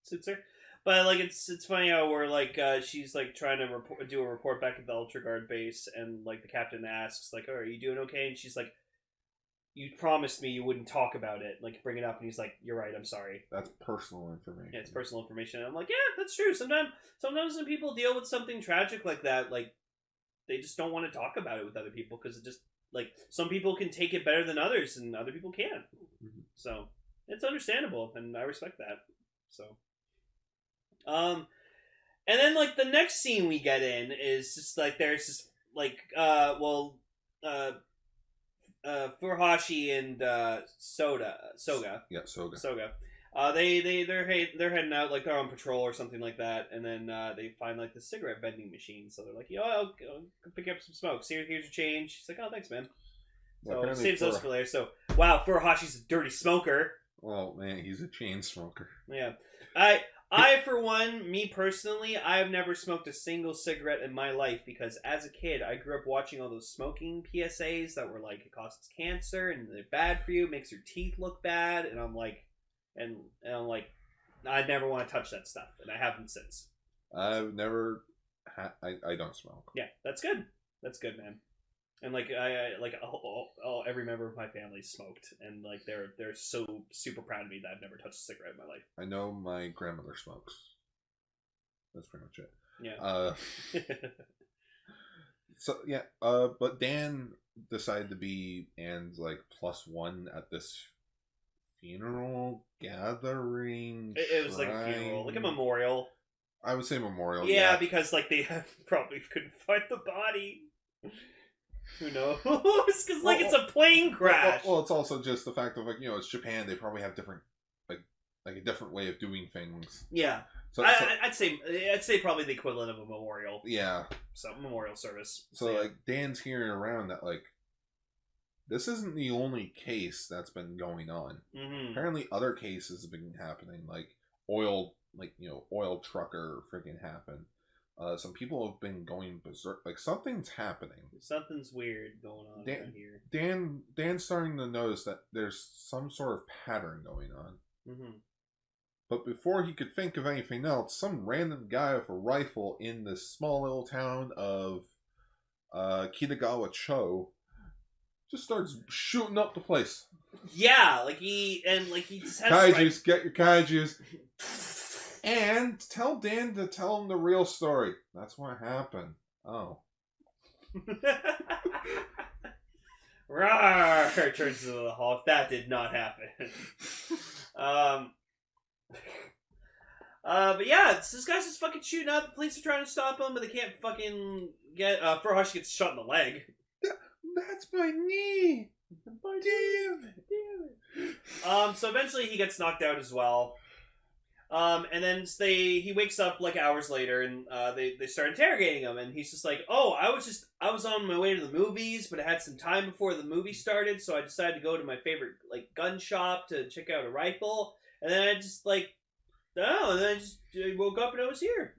Speaker 2: Suits her. But, like, it's funny how we're, like, she's, like, trying to do a report back at the Ultra Guard base, and, like, the captain asks, like, oh, are you doing okay? And she's like, you promised me you wouldn't talk about it. Like, bring it up. And he's like, you're right, I'm sorry.
Speaker 1: That's personal information.
Speaker 2: Yeah, it's personal information. And I'm like, yeah, that's true. Sometimes when people deal with something tragic like that, like, they just don't want to talk about it with other people, because it just, like, some people can take it better than others, and other people can't. Mm-hmm. So, it's understandable, and I respect that. So... and then, like, the next scene we get in is just, like, there's this, Furuhashi and Soga.
Speaker 1: Yeah, Soga.
Speaker 2: They're heading out, like they're on patrol or something like that, and then they find like the cigarette vending machine. So they're like, I'll pick up some smoke. Here's your change. She's like, oh, thanks, man. So
Speaker 1: Yeah,
Speaker 2: saves those for later. So wow, Furuhashi's a dirty smoker.
Speaker 1: Well, man, he's a chain smoker.
Speaker 2: Yeah, I for one, me personally, I've never smoked a single cigarette in my life because as a kid, I grew up watching all those smoking PSAs that were like, it causes cancer and they're bad for you, makes your teeth look bad, and I'm like, I never want to touch that stuff, and I haven't since.
Speaker 1: I've never I don't smoke.
Speaker 2: Yeah, that's good. That's good, man. And like every member of my family smoked, and like they're so super proud of me that I've never touched a cigarette in my life.
Speaker 1: I know my grandmother smokes. That's pretty much it.
Speaker 2: Yeah.
Speaker 1: So yeah, but Dan decided to be Anne's like +1 at this funeral gathering.
Speaker 2: It was like a funeral, like a memorial.
Speaker 1: I would say memorial.
Speaker 2: Yeah, because like they probably couldn't find the body. Who knows? Because like it's a plane crash.
Speaker 1: Well, it's also just the fact of like, it's Japan. They probably have different like a different way of doing things.
Speaker 2: Yeah.
Speaker 1: So
Speaker 2: I'd say probably the equivalent of a memorial.
Speaker 1: Yeah.
Speaker 2: So memorial service.
Speaker 1: So like Dan's hearing around that like this isn't the only case that's been going on.
Speaker 2: Mm-hmm.
Speaker 1: Apparently other cases have been happening, like oil trucker freaking happened. Some people have been going berserk. Like something's happening.
Speaker 2: Something's weird going on around here.
Speaker 1: Dan's starting to notice that there's some sort of pattern going on.
Speaker 2: Mm-hmm.
Speaker 1: But before he could think of anything else, some random guy with a rifle in this small little town of Kitagawa Cho just starts shooting up the place.
Speaker 2: Yeah, like he just has
Speaker 1: kaijus, get your kaijus. And tell Dan to tell him the real story. That's what happened. Oh.
Speaker 2: Rawr! Turns to the Hulk. That did not happen. But yeah, this guy's just fucking shooting out. The police are trying to stop him, but they can't fucking get. Furuhashi gets shot in the leg.
Speaker 1: That's my knee. Damn
Speaker 2: it. So eventually he gets knocked out as well. And then he wakes up like hours later, and they start interrogating him, and he's just like, "Oh, I was on my way to the movies, but I had some time before the movie started, so I decided to go to my favorite like gun shop to check out a rifle, and then I just like, and then I woke up and I was here."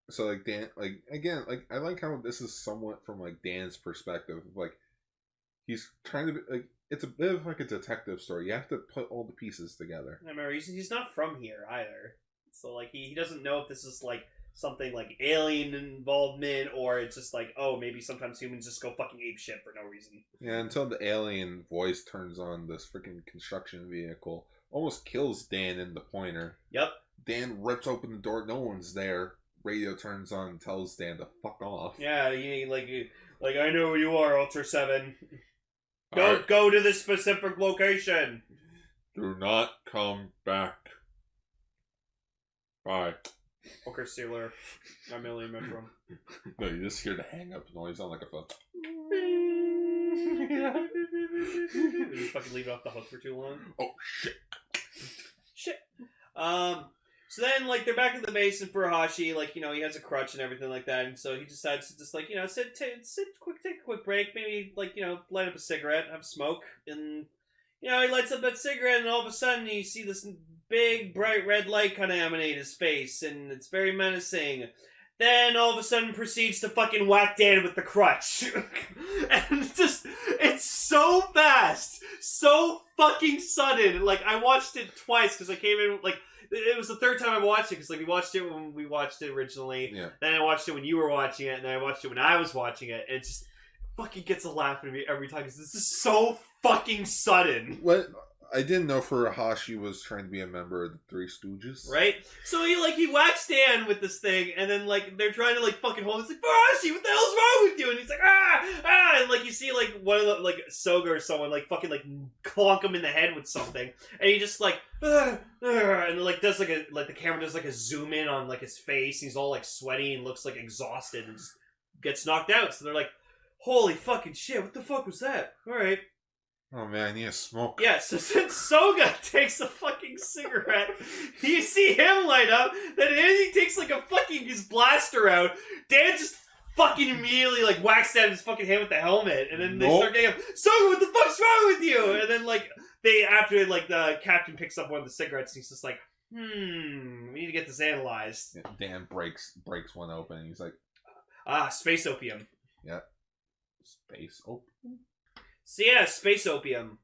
Speaker 1: So like Dan, like again, like I like how this is somewhat from like Dan's perspective, like he's trying to be like. It's a bit of like a detective story. You have to put all the pieces together.
Speaker 2: I remember he's not from here either, so like he doesn't know if this is like something like alien involvement or it's just like, oh, maybe sometimes humans just go fucking ape shit for no reason.
Speaker 1: Yeah, until the alien voice turns on this freaking construction vehicle, almost kills Dan in the pointer.
Speaker 2: Yep. Dan
Speaker 1: rips open the door. No one's there. Radio turns on and tells Dan to fuck off.
Speaker 2: Yeah, like I know who you are, Ultraseven. Go to this specific location.
Speaker 1: Do not come back. Bye.
Speaker 2: Okay, Sealer. I'm Alien Metro.
Speaker 1: No, you just hear the hang up noise on like a phone.
Speaker 2: You fucking leave it off the hook for too long.
Speaker 1: Oh shit.
Speaker 2: Shit. So then, like, they're back at the base, and Furuhashi, like, he has a crutch and everything like that, and so he decides to just, like, take a quick break, maybe, like, light up a cigarette, have a smoke, and, he lights up that cigarette, and all of a sudden you see this big, bright red light kind of emanate his face, and it's very menacing. Then, all of a sudden, proceeds to fucking whack Dan with the crutch. And it's so fast, so fucking sudden. Like, I watched it twice, because I came in, like, it was the third time I watched it, because like we watched it when we watched it originally. Yeah. Then I watched it when you were watching it, and then I watched it when I was watching it. And it just fucking gets a laugh out of me every time, because this is so fucking sudden.
Speaker 1: What? I didn't know Furuhashi was trying to be a member of the Three Stooges.
Speaker 2: Right? So he whacks Dan with this thing, and then like they're trying to like fucking hold him. It's like, Furuhashi, what the hell's wrong with you? And he's like, and like you see like one of the like Soga or someone like fucking like clonk him in the head with something, and he just like and like does like the camera does like a zoom in on like his face. He's all like sweaty and looks like exhausted, and just gets knocked out. So they're like, holy fucking shit, what the fuck was that? Alright.
Speaker 1: Oh man, I need a smoke.
Speaker 2: Yeah, so since Soga takes a fucking cigarette, you see him light up, then he takes like a fucking his blaster out. Dan just fucking immediately like whacks down his fucking hand with the helmet, and then they start getting him, Soga, what the fuck's wrong with you? And then like after like the captain picks up one of the cigarettes, he's just like, we need to get this analyzed.
Speaker 1: Yeah, Dan breaks one open, and he's like,
Speaker 2: space opium.
Speaker 1: Yeah. Space opium?
Speaker 2: So yeah, space opium.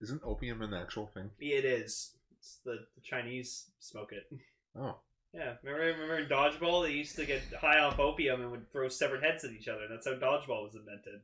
Speaker 1: Isn't opium an actual thing?
Speaker 2: Yeah, it is. It's the Chinese smoke it.
Speaker 1: Oh.
Speaker 2: Yeah, remember in Dodgeball, they used to get high off opium and would throw severed heads at each other. That's how Dodgeball was invented.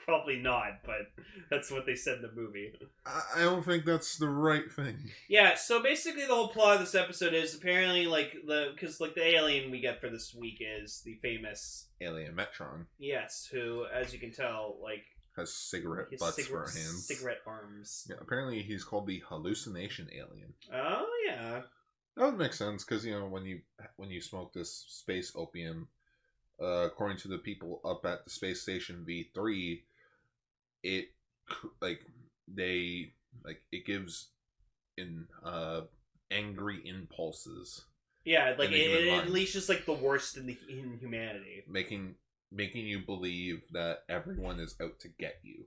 Speaker 2: Probably not, but that's what they said in the movie.
Speaker 1: I don't think that's the right thing.
Speaker 2: Yeah, so basically the whole plot of this episode is apparently like because the alien we get for this week is the famous
Speaker 1: alien Metron.
Speaker 2: Yes, who, as you can tell, like
Speaker 1: has cigarette butts for hands.
Speaker 2: Cigarette arms.
Speaker 1: Yeah, apparently he's called the hallucination alien.
Speaker 2: Oh yeah.
Speaker 1: That would make sense because when you smoke this space opium, according to the people up at the space station V3, it gives angry impulses.
Speaker 2: Yeah, like it unleashes like the worst in humanity,
Speaker 1: making you believe that everyone is out to get you.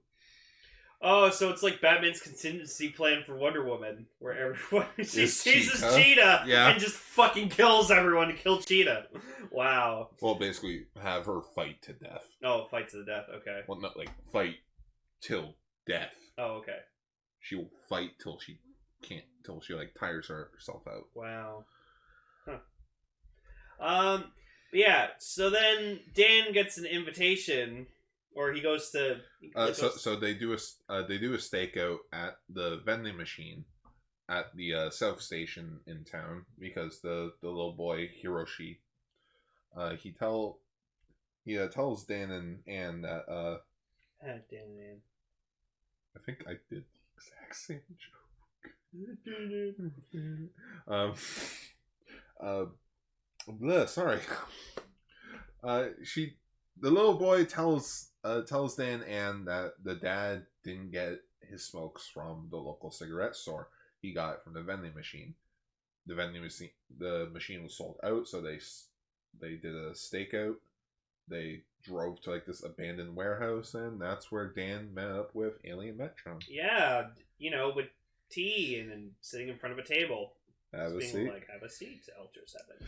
Speaker 2: Oh, so it's like Batman's contingency plan for Wonder Woman, where everyone she sees this cheetah and just fucking kills everyone to kill Cheetah. Wow.
Speaker 1: Well, basically, have her fight to death.
Speaker 2: Oh, fight to the death. Okay.
Speaker 1: Well, not like fight till death.
Speaker 2: Oh, okay.
Speaker 1: She will fight till she can't, till she like tires herself out.
Speaker 2: Wow. Huh. Yeah. So then Dan gets an invitation. Or he goes to.
Speaker 1: So they do a stakeout at the vending machine at the South Station in town because the little boy Hiroshi, he tells Dan and Ann that
Speaker 2: Dan and Ann.
Speaker 1: I think I did the exact same joke. Sorry. The little boy tells Dan and Ann that the dad didn't get his smokes from the local cigarette store. He got it from the vending machine. The machine was sold out, so they did a stakeout. They drove to like this abandoned warehouse, and that's where Dan met up with Alien Metron.
Speaker 2: Yeah, with tea and then sitting in front of a table.
Speaker 1: Have a seat.
Speaker 2: Have a seat, Ultraseven.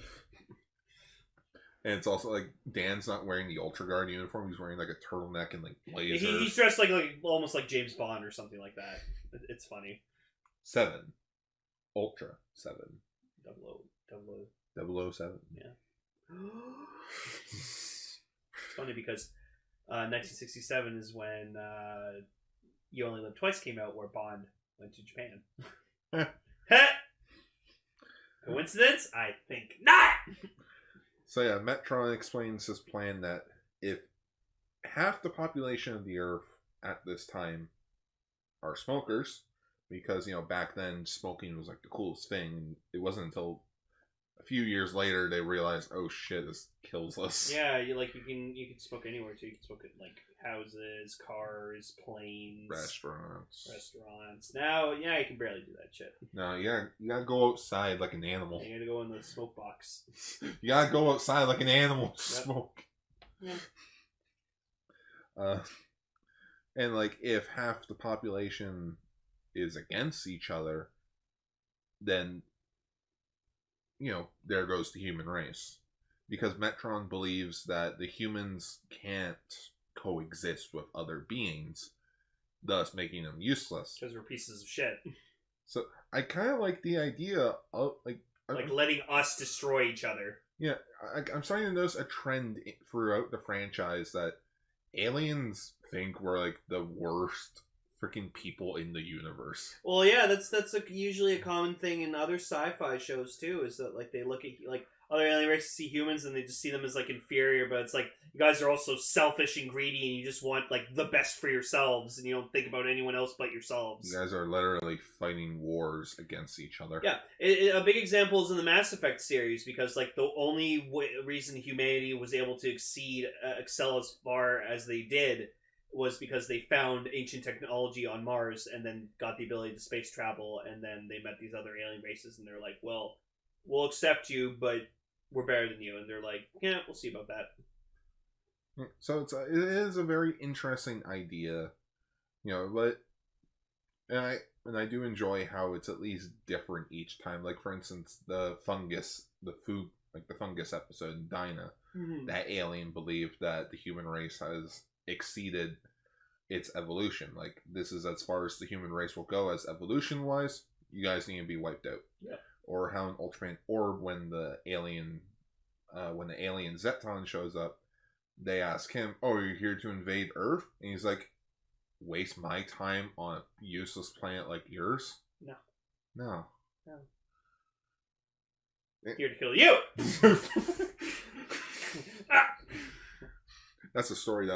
Speaker 1: And it's also like Dan's not wearing the Ultra Guard uniform. He's wearing like a turtleneck and like blazers.
Speaker 2: He's dressed like almost like James Bond or something like that. It's funny.
Speaker 1: 7. Ultra 7.
Speaker 2: 007. Yeah. It's funny because 1967 is when You Only Live Twice came out, where Bond went to Japan. Coincidence? I think not!
Speaker 1: So yeah, Metron explains his plan that if half the population of the Earth at this time are smokers, because back then smoking was like the coolest thing. It wasn't until a few years later they realized, oh shit, this kills us.
Speaker 2: Yeah, you can smoke anywhere too. You can smoke at like houses, cars, planes, restaurants. Now, you can barely do that shit.
Speaker 1: No, you gotta go outside like an animal.
Speaker 2: You gotta go in the smoke box.
Speaker 1: You gotta go outside like an animal to smoke. Yeah. And like if half the population is against each other, then there goes the human race. Because Metron believes that the humans can't coexist with other beings, thus making them useless.
Speaker 2: Because we're pieces of shit.
Speaker 1: So I kind of like the idea of like
Speaker 2: letting us destroy each other.
Speaker 1: Yeah, I'm starting to notice a trend throughout the franchise that aliens think we're like the worst freaking people in the universe.
Speaker 2: Well, yeah, that's usually a common thing in other sci-fi shows too. Is that like they look at like other alien races see humans and they just see them as like inferior, but it's like you guys are also selfish and greedy and you just want like the best for yourselves and you don't think about anyone else but yourselves.
Speaker 1: You guys are literally fighting wars against each other.
Speaker 2: Yeah, a big example is in the Mass Effect series because like the only reason humanity was able to excel as far as they did was because they found ancient technology on Mars and then got the ability to space travel, and then they met these other alien races and they're like, well, we'll accept you, but we're better than you. And they're like, yeah, we'll see about that.
Speaker 1: So it is a very interesting idea, but and I do enjoy how it's at least different each time. Like, for instance, the fungus episode in Dyna, that alien believed that the human race has exceeded its evolution. Like, this is as far as the human race will go as evolution wise. You guys need to be wiped out.
Speaker 2: Yeah.
Speaker 1: Or how an Ultraman, or when the alien Zeton shows up, they ask him, "Oh, you're here to invade Earth?" And he's like, "Waste my time on a useless planet like yours? No.
Speaker 2: Here to kill you."
Speaker 1: That's a story that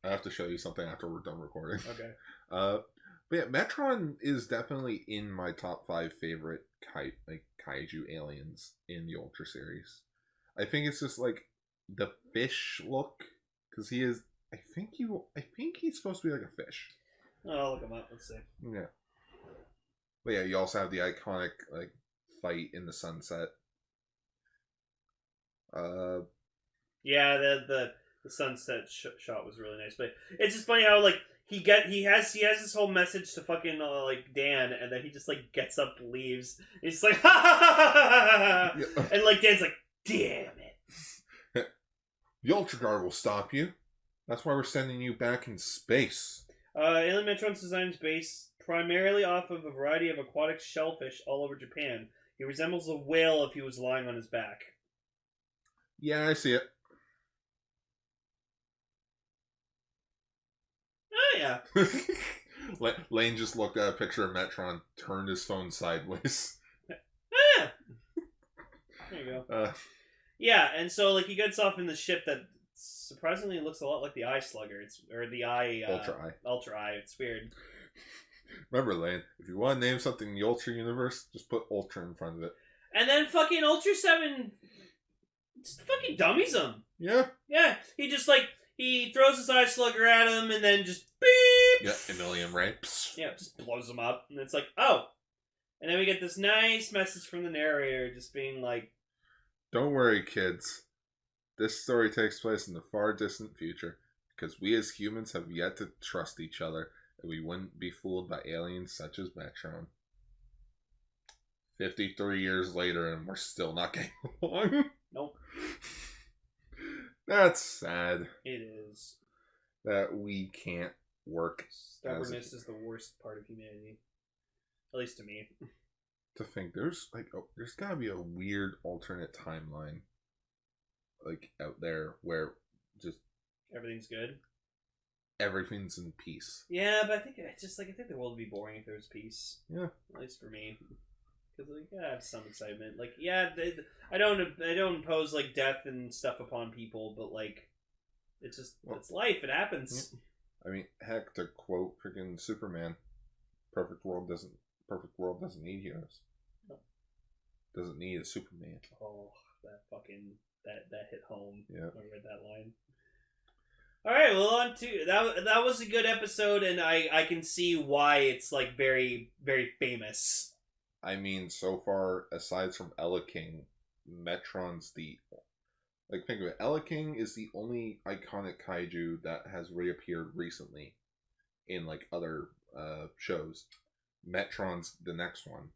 Speaker 1: I have to show you something after we're done recording.
Speaker 2: Okay.
Speaker 1: But yeah, Metron is definitely in my top 5 favorite kaiju aliens in the Ultra series. I think it's just like the fish look, because he is. I think he's supposed to be like a fish.
Speaker 2: Oh, I'll look him up. Let's see.
Speaker 1: Yeah. But yeah, you also have the iconic like fight in the sunset.
Speaker 2: Yeah, the sunset shot was really nice, but it's just funny how like he has this whole message to fucking like Dan, and then he just like gets up, leaves, and he's like, ha ha ha ha, and like Dan's like, damn it.
Speaker 1: The Ultra Guard will stop you. That's why we're sending you back in space.
Speaker 2: Alien Metron's design is based primarily off of a variety of aquatic shellfish all over Japan. He resembles a whale if he was lying on his back.
Speaker 1: Yeah, I see it.
Speaker 2: Oh, yeah.
Speaker 1: Lane just looked at a picture of Metron, turned his phone sideways.
Speaker 2: Ah! There you go. Yeah, and so like he gets off in the ship that surprisingly looks a lot like the Eye Slugger. Ultra Eye. It's weird.
Speaker 1: Remember, Lane, if you want to name something in the Ultra universe, just put Ultra in front of it.
Speaker 2: And then fucking Ultraseven just fucking dummies him.
Speaker 1: Yeah.
Speaker 2: Yeah, he just like, he throws his Eye Slugger at him and then just beep.
Speaker 1: Yeah, Emilium Ray.
Speaker 2: Yeah, just blows him up. And it's like, oh. And then we get this nice message from the narrator just being like,
Speaker 1: don't worry, kids. This story takes place in the far distant future because we as humans have yet to trust each other, and we wouldn't be fooled by aliens such as Metron. 53 years later, and we're still not getting along.
Speaker 2: Nope.
Speaker 1: That's sad.
Speaker 2: It is.
Speaker 1: That we can't work.
Speaker 2: Stubbornness is the worst part of humanity. At least to me.
Speaker 1: To think there's gotta be a weird alternate timeline like out there where just
Speaker 2: everything's good.
Speaker 1: Everything's in peace.
Speaker 2: Yeah, but I think the world would be boring if there was peace.
Speaker 1: Yeah.
Speaker 2: At least for me. Because like, I have some excitement. Like, yeah, I don't impose like death and stuff upon people, but like, it's just it's life. It happens.
Speaker 1: Yeah. I mean, heck, to quote freaking Superman, perfect world doesn't need heroes. No. Doesn't need a Superman.
Speaker 2: Oh, that hit home.
Speaker 1: Yeah.
Speaker 2: I read that line. All right, well, on to that was a good episode, and I can see why it's like very, very famous.
Speaker 1: I mean, so far, aside from Ella King, Metron's think of it. Ella King is the only iconic kaiju that has reappeared recently in like other shows. Metron's the next one.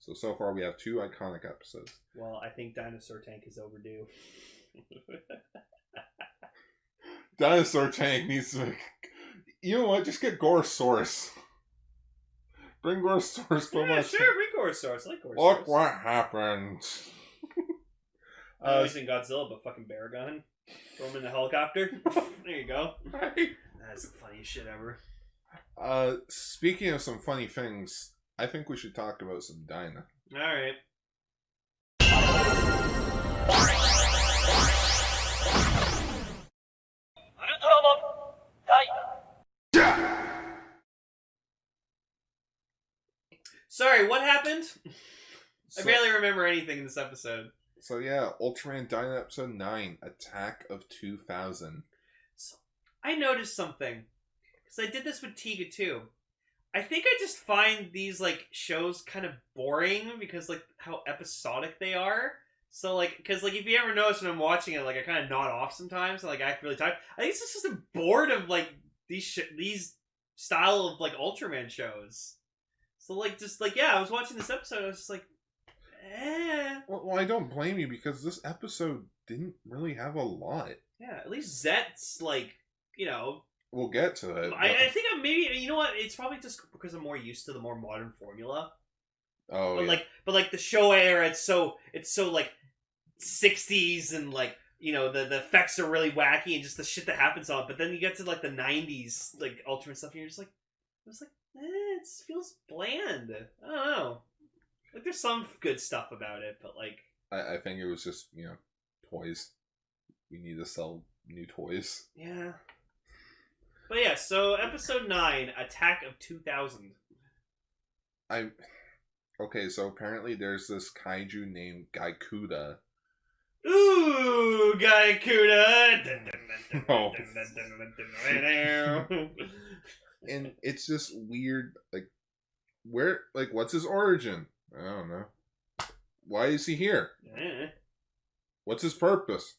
Speaker 1: So far we have 2 iconic episodes.
Speaker 2: Well, I think Dinosaur Tank is overdue.
Speaker 1: Dinosaur Tank needs to... You know what? Just get Gorosaurus. Bring Gorosaurus.
Speaker 2: Yeah, sure, bring Gorosaurus. I like Gorosaurus.
Speaker 1: Look what happened.
Speaker 2: He's in Godzilla, but fucking Baragon. Throw him in the helicopter. There you go. That's the funniest shit ever.
Speaker 1: Speaking of some funny things, I think we should talk about some Dyna.
Speaker 2: Alright.
Speaker 3: Ultraman Dyna.
Speaker 2: Sorry, what happened? I
Speaker 1: So,
Speaker 2: barely remember anything in this episode.
Speaker 1: so yeah, Ultraman Dyna episode 9, Attack of 2000.
Speaker 2: So, I noticed something. Because I did this with Tiga too. I think I just find these, like, shows kind of boring because, like, how episodic they are. So, like, because, like, if you ever notice when I'm watching it, like, I kind of nod off sometimes and, like, I act really tired. I think it's just I'm bored of, like, these style of, like, Ultraman shows. So, like, just, like, yeah, I was watching this episode, I was just like, eh.
Speaker 1: Well, I don't blame you because this episode didn't really have a lot.
Speaker 2: Yeah, at least Zet's, like, you know...
Speaker 1: We'll get to it.
Speaker 2: I think I'm maybe... You know what? It's probably just because I'm more used to the more modern formula.
Speaker 1: Oh,
Speaker 2: But,
Speaker 1: yeah.
Speaker 2: like, the Showa era, it's so, like, 60s and, like, you know, the effects are really wacky and just the shit that happens on it. But then you get to, like, the 90s, like, Ultraman stuff, and you're just like... it feels bland. I don't know. Like, there's some good stuff about it, but, like...
Speaker 1: I think it was just, toys. We need to sell new toys.
Speaker 2: Yeah. But yeah, so episode 9, Attack of 2000.
Speaker 1: Okay, so apparently there's this kaiju named Gaikuda.
Speaker 2: Ooh, Gaikuda!
Speaker 1: Oh. And it's just weird, what's his origin? I don't know. Why is he here? What's his purpose?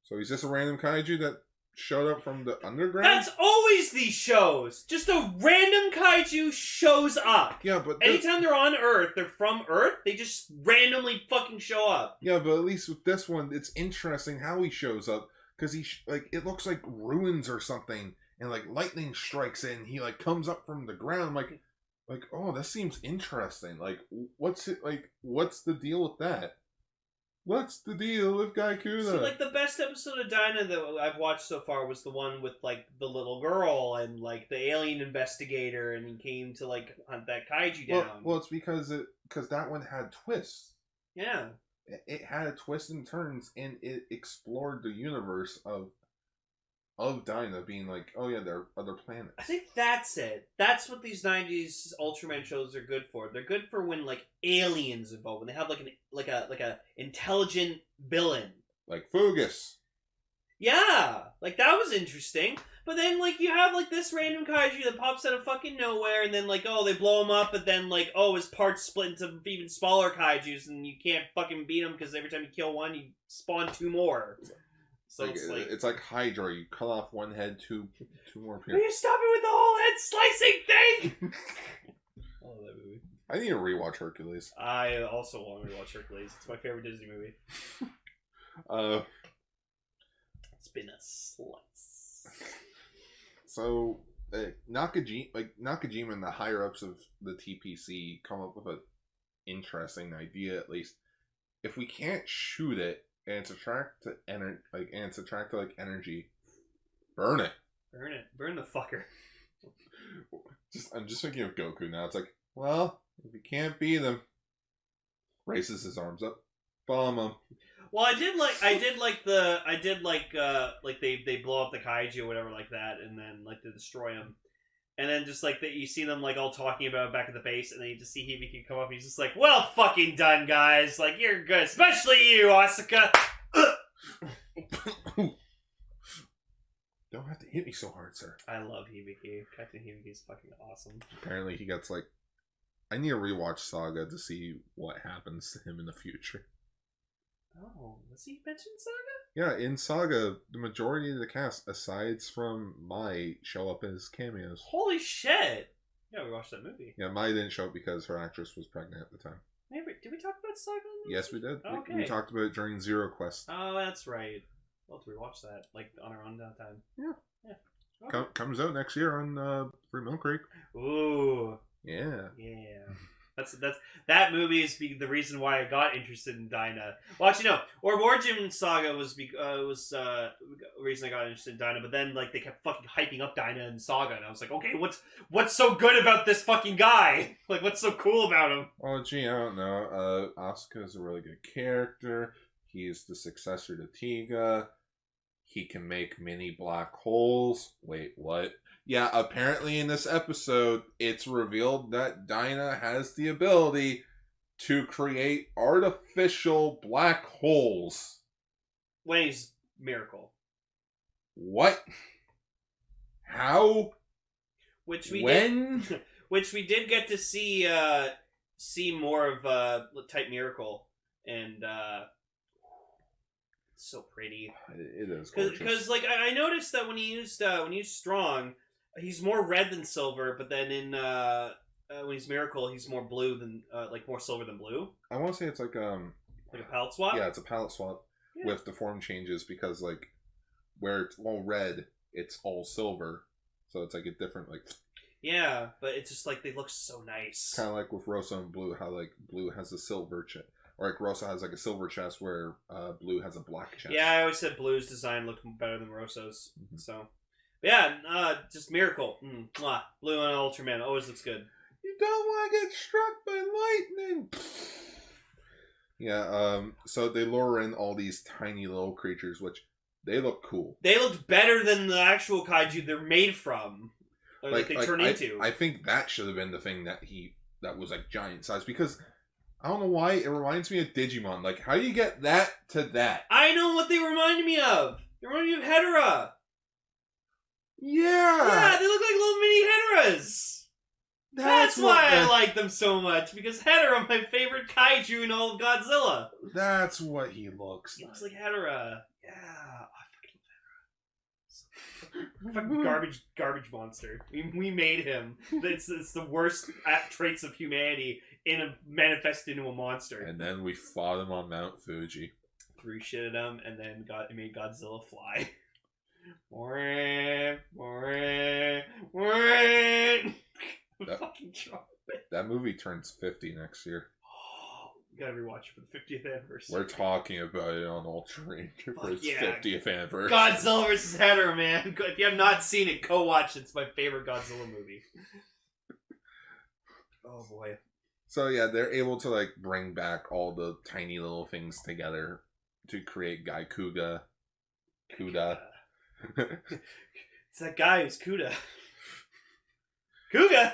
Speaker 1: So he's just a random kaiju that showed up from the underground?
Speaker 2: That's always these shows! Just a random kaiju shows up.
Speaker 1: Yeah, but...
Speaker 2: Anytime they're on Earth, they're from Earth, they just randomly fucking show up.
Speaker 1: Yeah, but at least with this one, it's interesting how he shows up. Because it looks like ruins or something. And, like, lightning strikes in. He, like, comes up from the ground. Like, oh, that seems interesting. Like, what's the deal with that? What's the deal with Gaikuda?
Speaker 2: See, like, the best episode of Dyna that I've watched so far was the one with, like, the little girl and, like, the alien investigator, and he came to, like, hunt that kaiju down.
Speaker 1: Well, it's because that one had twists.
Speaker 2: Yeah.
Speaker 1: It had twists and turns, and it explored the universe of Dyna being like, oh yeah, there are other planets.
Speaker 2: I think that's it. That's what these 90s Ultraman shows are good for. They're good for when, like, aliens involved, when they have, like a intelligent villain.
Speaker 1: Like Fugus.
Speaker 2: Yeah! Like, that was interesting. But then, like, you have, like, this random kaiju that pops out of fucking nowhere, and then, like, oh, they blow him up, but then, like, oh, his parts split into even smaller kaijus, and you can't fucking beat him, because every time you kill one, you spawn 2 more. So
Speaker 1: it's like Hydra. You cut off one head, two more
Speaker 2: Will you stop it with the whole head slicing thing? I love that movie.
Speaker 1: I need to rewatch Hercules.
Speaker 2: I also want to rewatch Hercules. It's my favorite Disney movie. It's been a slice.
Speaker 1: So Nakajima and the higher ups of the TPC come up with an interesting idea. At least, if we can't shoot it and it's attracted to energy, burn it.
Speaker 2: Burn the fucker.
Speaker 1: I'm just thinking of Goku now. It's like, well, if you can't beat him, raises his arms up, bomb him.
Speaker 2: Well, I did like they blow up the kaiju or whatever like that, and then like to destroy him, and then just like that you see them like all talking about it back at the base, and then you just see Hibiki come up, and he's just like, "Well, fucking done, guys. Like you're good, especially you, Asuka."
Speaker 1: Don't have to hit me so hard, sir.
Speaker 2: I love Hibiki. Captain Hibiki is fucking awesome.
Speaker 1: Apparently, he gets like. I need to rewatch Saga to see what happens to him in the future.
Speaker 2: Oh, was he mentioned Saga?
Speaker 1: Yeah, in Saga, the majority of the cast, aside from Mai, show up as cameos.
Speaker 2: Holy shit! Yeah, we watched that movie.
Speaker 1: Yeah, Mai didn't show up because her actress was pregnant at the time.
Speaker 2: Did we talk about Saga?
Speaker 1: Yes, we did.
Speaker 2: Oh, okay.
Speaker 1: We talked about it during Zero Quest.
Speaker 2: Oh, that's right. We'll have to rewatch that, like, on our own downtime.
Speaker 1: Yeah.
Speaker 2: Okay.
Speaker 1: Comes out next year on Free Milk Creek.
Speaker 2: Ooh.
Speaker 1: Yeah.
Speaker 2: Yeah. That movie is the reason why I got interested in Dyna. Well, actually, no. Origin Saga was the reason I got interested in Dyna. But then, like, they kept fucking hyping up Dyna and Saga, and I was like, okay, what's so good about this fucking guy? Like, what's so cool about him?
Speaker 1: Oh, gee, I don't know. Asuka is a really good character. He's the successor to Tiga. He can make mini black holes. Wait, what? Yeah, apparently in this episode, it's revealed that Dyna has the ability to create artificial black holes.
Speaker 2: When he's Miracle.
Speaker 1: What? How?
Speaker 2: Which we
Speaker 1: when?
Speaker 2: Which we did get to see more of type Miracle, and it's so pretty.
Speaker 1: It is gorgeous.
Speaker 2: Because like I noticed that when he used Strong, he's more red than silver, but then in when he's Miracle, he's more blue than like more silver than blue.
Speaker 1: I want to say it's like
Speaker 2: a palette swap.
Speaker 1: Yeah, it's a palette swap with the form changes, because like where it's all red, it's all silver, so it's like a different like.
Speaker 2: Yeah, but it's just like they look so nice.
Speaker 1: Kind of like with Rosa and Blue, how like Blue has a silver chest, or like Rosa has like a silver chest, where Blue has a black chest.
Speaker 2: Yeah, I always said Blue's design looked better than Rosa's. Mm-hmm. So, but yeah, just Miracle. Mwah. Blue and Ultraman always looks good.
Speaker 1: You don't want to get struck by lightning. Yeah. So they lure in all these tiny little creatures, which they look cool.
Speaker 2: They looked better than the actual kaiju they're made from. Or like they turn into.
Speaker 1: I think that should have been the thing that was like giant size, because I don't know why it reminds me of Digimon. Like, how do you get that to that?
Speaker 2: I know what they remind me of. They remind me of Hedera.
Speaker 1: Yeah,
Speaker 2: they look like little mini Heteras. That's why I like them so much, because Hedera, my favorite kaiju in all of Godzilla.
Speaker 1: That's what he looks like.
Speaker 2: He looks like Hedera. Yeah. Fucking garbage monster. We made him. It's the worst traits of humanity manifested into a monster.
Speaker 1: And then we fought him on Mount Fuji.
Speaker 2: Threw shit at him, and then made Godzilla fly.
Speaker 1: That movie turns 50 next year.
Speaker 2: You gotta rewatch it for the 50th anniversary.
Speaker 1: We're talking about it on Ultraranger for its 50th anniversary.
Speaker 2: Godzilla vs. Hedera, man. If you have not seen it, go watch it. It's my favorite Godzilla movie. Oh boy.
Speaker 1: So yeah, they're able to like bring back all the tiny little things together to create Guy Kuga. Kuda.
Speaker 2: It's that guy who's Kuda. Kuga!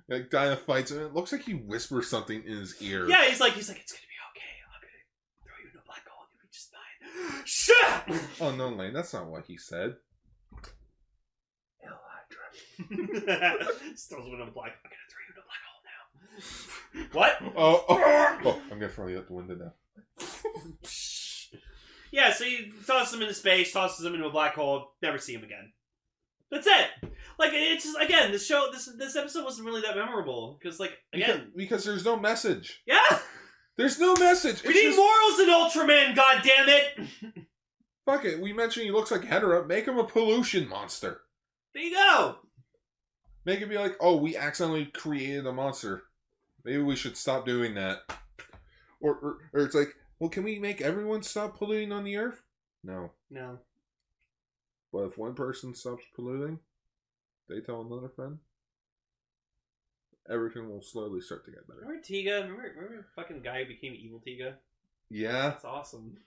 Speaker 1: Like Dyna fights him, and it looks like he whispers something in his ear.
Speaker 2: Yeah, he's like, it's gonna be okay. I'm gonna throw you in a black hole and you'll be just fine. Shut up!
Speaker 1: Oh no, Lane, that's not what he said.
Speaker 2: Just throws him in a black. I'm gonna throw you in a black hole now. What?
Speaker 1: Oh, I'm gonna throw you out the window now.
Speaker 2: Yeah, so he tosses him into space, tosses him into a black hole, never see him again. That's it. Like, it's just, again, this episode wasn't really that memorable. Because, like, again...
Speaker 1: Because there's no message.
Speaker 2: Yeah!
Speaker 1: There's no message.
Speaker 2: We need morals in Ultraman, goddammit!
Speaker 1: Fuck it, we mentioned he looks like Hedera. Make him a pollution monster.
Speaker 2: There you go!
Speaker 1: Make it be like, oh, we accidentally created a monster. Maybe we should stop doing that. Or it's like, well, can we make everyone stop polluting on the Earth? No. But if one person stops polluting, they tell another friend, everything will slowly start to get better.
Speaker 2: Remember Tiga? Remember the fucking guy who became evil Tiga?
Speaker 1: Yeah.
Speaker 2: That's awesome.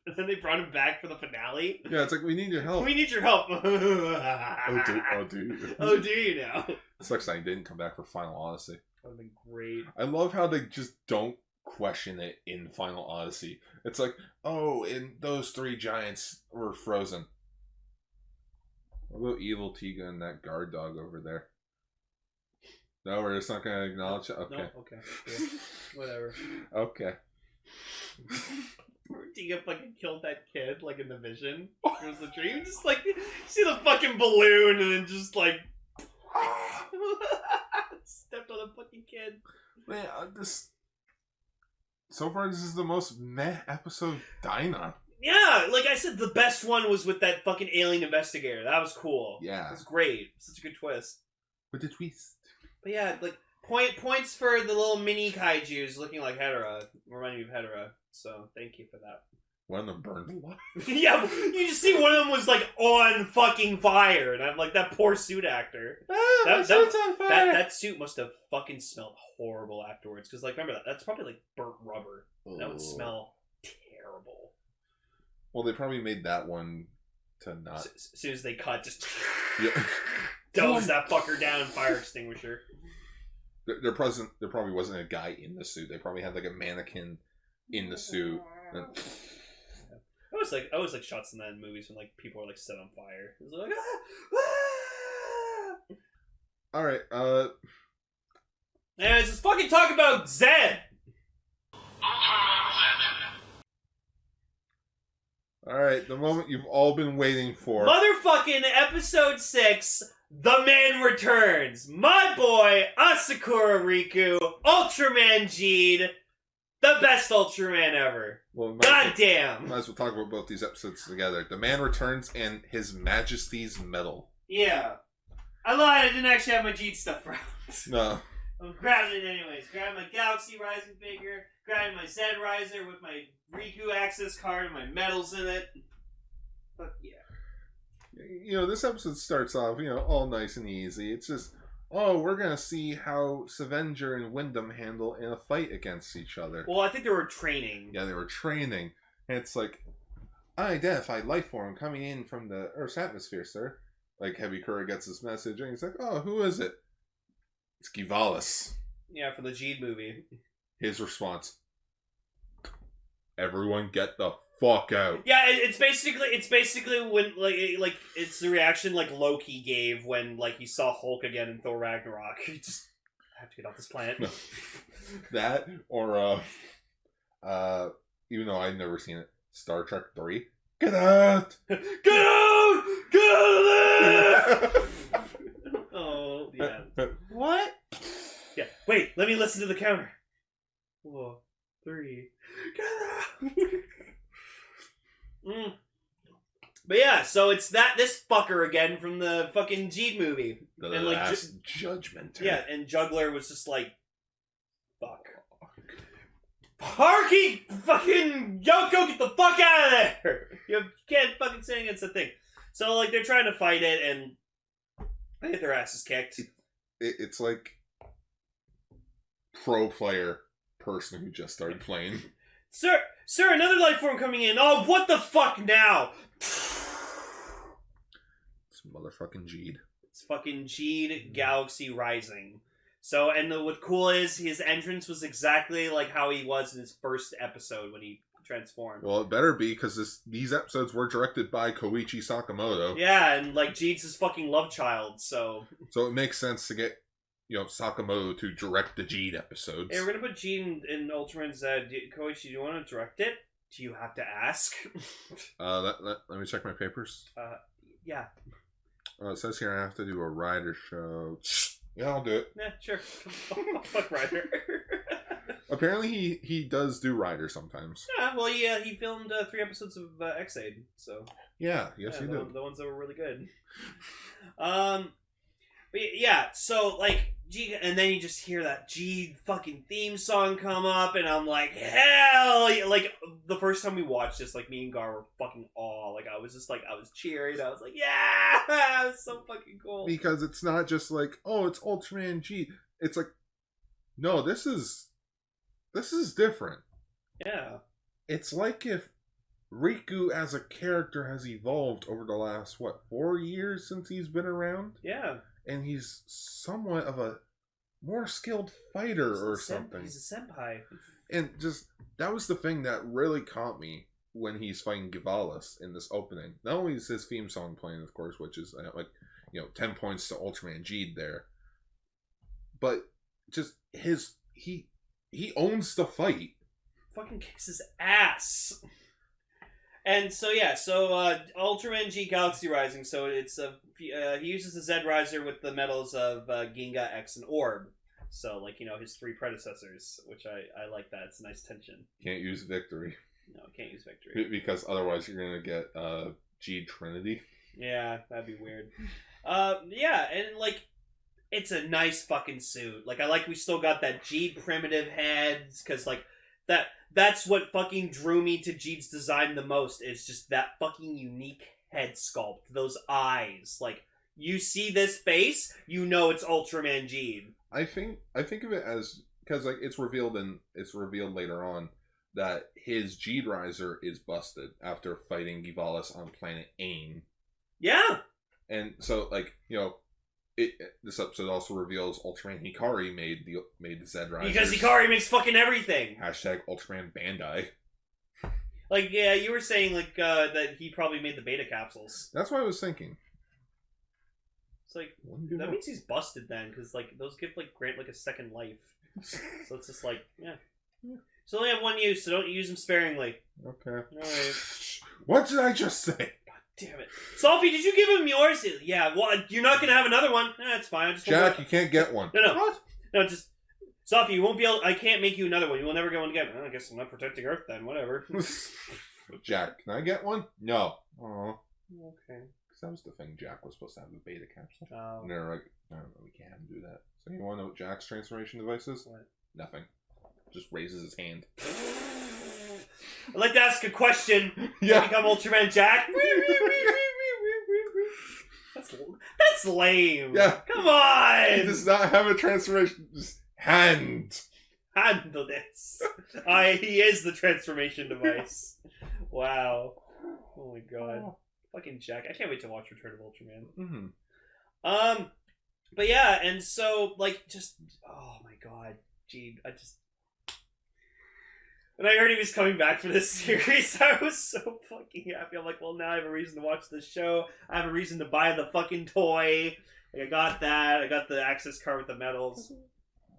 Speaker 2: And then they brought him back for the finale.
Speaker 1: Yeah, it's like, we need your help.
Speaker 2: We need your help.
Speaker 1: Oh, do you?
Speaker 2: Oh, do you now?
Speaker 1: Sucks that he didn't come back for Final Odyssey.
Speaker 2: That would have been great.
Speaker 1: I love how they just don't question it in Final Odyssey. It's like, oh, and those three giants were frozen. What about Evil Tiga and that guard dog over there? No, we're just not going to acknowledge it? Okay.
Speaker 2: No, okay. Yeah. Whatever.
Speaker 1: Okay.
Speaker 2: Tiga fucking killed that kid, like, in the vision. It was the dream. Just, like, you see the fucking balloon and then just, like... stepped on a fucking kid.
Speaker 1: Man, so far, this is the most meh episode Dyna.
Speaker 2: Yeah, like I said, the best one was with that fucking alien investigator. That was cool.
Speaker 1: Yeah.
Speaker 2: It was great. Such a good twist.
Speaker 1: With the twist.
Speaker 2: But yeah, like, Points for the little mini kaijus looking like Hedera, reminding me of Hedera. So thank you for that.
Speaker 1: One of them burned alive.
Speaker 2: Yeah, you just see one of them was like on fucking fire, and I'm like, that poor suit actor.
Speaker 1: That suit's on fire.
Speaker 2: That suit must have fucking smelled horrible afterwards. Because like, remember that's probably like burnt rubber. That would smell terrible.
Speaker 1: Well, they probably made that one to not.
Speaker 2: As soon as they cut, just
Speaker 1: Yeah.
Speaker 2: douse that fucker down in fire extinguisher.
Speaker 1: There probably wasn't a guy in the suit. They probably had like a mannequin in the suit. And...
Speaker 2: I always like shots in that in movies when like people are like set on fire. It was like,
Speaker 1: All right.
Speaker 2: Anyways, let's fucking talk about Zed.
Speaker 1: All right, the moment you've all been waiting for.
Speaker 2: Motherfucking episode 6. The Man Returns. My boy, Asakura Riku, Ultraman Jeed, the best Ultraman ever.
Speaker 1: Well,
Speaker 2: goddamn.
Speaker 1: Might as well talk about both these episodes together. The Man Returns and His Majesty's Medal.
Speaker 2: Yeah. I lied, I didn't actually have my Jeed stuff around.
Speaker 1: No.
Speaker 2: I'm grabbing it anyways. Grabbing my Galaxy Rising figure, grabbing my Zed Riser with my Riku access card and my medals in it. But yeah.
Speaker 1: You know, this episode starts off, all nice and easy. It's just, we're going to see how Savenger and Wyndham handle in a fight against each other.
Speaker 2: Well, I think they were training.
Speaker 1: Yeah, they were training. And it's like, unidentified life form coming in from the Earth's atmosphere, sir. Like, Heavy Kura gets this message, and he's like, oh, who is it? It's Givalis.
Speaker 2: Yeah, for the Jeed movie.
Speaker 1: His response, everyone get the fuck out.
Speaker 2: Yeah, it's basically when like it's the reaction like Loki gave when like he saw Hulk again in Thor Ragnarok. He just have to get off this planet.
Speaker 1: No. That or even though I've never seen it, Star Trek 3. Get out!
Speaker 2: Get out! Get out of there! Oh yeah.
Speaker 1: What?
Speaker 2: Yeah. Wait, let me listen to the counter. 4, 3. Get out! But yeah, so it's this fucker again from the fucking Jeed movie.
Speaker 1: The
Speaker 2: and
Speaker 1: Last Judgment.
Speaker 2: Yeah, and Juggler was just like, fuck. Harky! Fucking Yoko, get the fuck out of there! You can't fucking say against the thing. So, like, they're trying to fight it, and they get their asses kicked.
Speaker 1: It's like pro player person who just started playing.
Speaker 2: Sir, another life form coming in. Oh, what the fuck now?
Speaker 1: It's motherfucking Jeed.
Speaker 2: It's fucking Jeed Galaxy Rising. So, and what's cool is his entrance was exactly like how he was in his first episode when he transformed.
Speaker 1: Well, it better be, because these episodes were directed by Koichi Sakamoto.
Speaker 2: Yeah, and like Jeed's his fucking love child, so...
Speaker 1: So it makes sense to get, Sakamoto to direct the Jeed episodes.
Speaker 2: Hey, we're gonna put Jeed in Ultraman Z. Koichi, do you want to direct it? Do you have to ask?
Speaker 1: Let me check my papers.
Speaker 2: Yeah.
Speaker 1: It says here I have to do a rider show. Yeah, I'll do it.
Speaker 2: Yeah, sure. Fuck Ryder.
Speaker 1: Apparently he does do rider sometimes.
Speaker 2: Yeah, well, he filmed 3 episodes of X-Aid, so...
Speaker 1: Yeah, yes he did.
Speaker 2: The ones that were really good. But yeah, so, like, G, and then you just hear that G fucking theme song come up, and I'm like, hell! Like, the first time we watched this, like, me and Gar were fucking awe. Like, I was cheering. I was like, yeah! It was so fucking cool.
Speaker 1: Because it's not just like, oh, it's Ultraman G. It's like, no, this is different.
Speaker 2: Yeah.
Speaker 1: It's like if Riku as a character has evolved over the last, 4 years since he's been around?
Speaker 2: Yeah.
Speaker 1: And he's somewhat of a more skilled fighter or something.
Speaker 2: He's a senpai.
Speaker 1: And just, that was the thing that really caught me when he's fighting Givalis in this opening. Not only is his theme song playing, of course, which is 10 points to Ultraman Jeed there, but just he owns the fight.
Speaker 2: Fucking kicks his ass. And so yeah, Ultraman G Galaxy Rising. So it's he uses the Zed Riser with the medals of Ginga, X, and Orb. So his 3 predecessors, which I like that. It's a nice tension.
Speaker 1: Can't use Victory.
Speaker 2: No, can't use Victory
Speaker 1: because otherwise you're gonna get G Trinity.
Speaker 2: Yeah, that'd be weird. Yeah, and it's a nice fucking suit. Like, I like we still got that Jeed primitive heads, because, like, that's what fucking drew me to Jeed's design the most, is just that fucking unique head sculpt. Those eyes. Like, you see this face, you know it's Ultraman Jeed.
Speaker 1: I think of it as, because, like, it's revealed later on that his Jeed Riser is busted after fighting Givalis on planet Ain.
Speaker 2: Yeah!
Speaker 1: And so, like, you know, this episode also reveals Ultraman Hikari made the Z Risers.
Speaker 2: Because Hikari makes fucking everything.
Speaker 1: Hashtag Ultraman Bandai.
Speaker 2: Like, yeah, you were saying, like, that he probably made the beta capsules.
Speaker 1: That's what I was thinking.
Speaker 2: It's like, that means he's busted then, because, like, those give, like, Grant, like, a second life. So it's just like, yeah. So they only have one use, so don't use them sparingly.
Speaker 1: Okay.
Speaker 2: Alright.
Speaker 1: What did I just say?
Speaker 2: Damn it. Sophie, did you give him yours? Yeah, well, you're not going to have another one. That's fine.
Speaker 1: Jack, you can't get one.
Speaker 2: No.
Speaker 1: What?
Speaker 2: No, just... Sophie, you won't be able... I can't make you another one. You will never get one again. Well, I guess I'm not protecting Earth then. Whatever.
Speaker 1: Jack, can I get one? No. Oh.
Speaker 2: Okay.
Speaker 1: Because that was the thing. Jack was supposed to have the beta capsule.
Speaker 2: Oh.
Speaker 1: And they're like, no, we can't have him do that. So you want to know what Jack's transformation device is?
Speaker 2: What? Nothing.
Speaker 1: Just raises his hand.
Speaker 2: I'd like to ask a question.
Speaker 1: Yeah.
Speaker 2: Become Ultraman Jack. That's lame.
Speaker 1: Yeah.
Speaker 2: Come on.
Speaker 1: He does not have a transformation. Just hand.
Speaker 2: Handle this. He is the transformation device. Wow. Oh my god. Oh. Fucking Jack. I can't wait to watch Return of Ultraman.
Speaker 1: Mm-hmm.
Speaker 2: But yeah, and so, like, just... Oh my god. Gee, when I heard he was coming back for this series, I was so fucking happy. I'm like, well, now I have a reason to watch this show. I have a reason to buy the fucking toy. Like, I got that. I got the access card with the medals.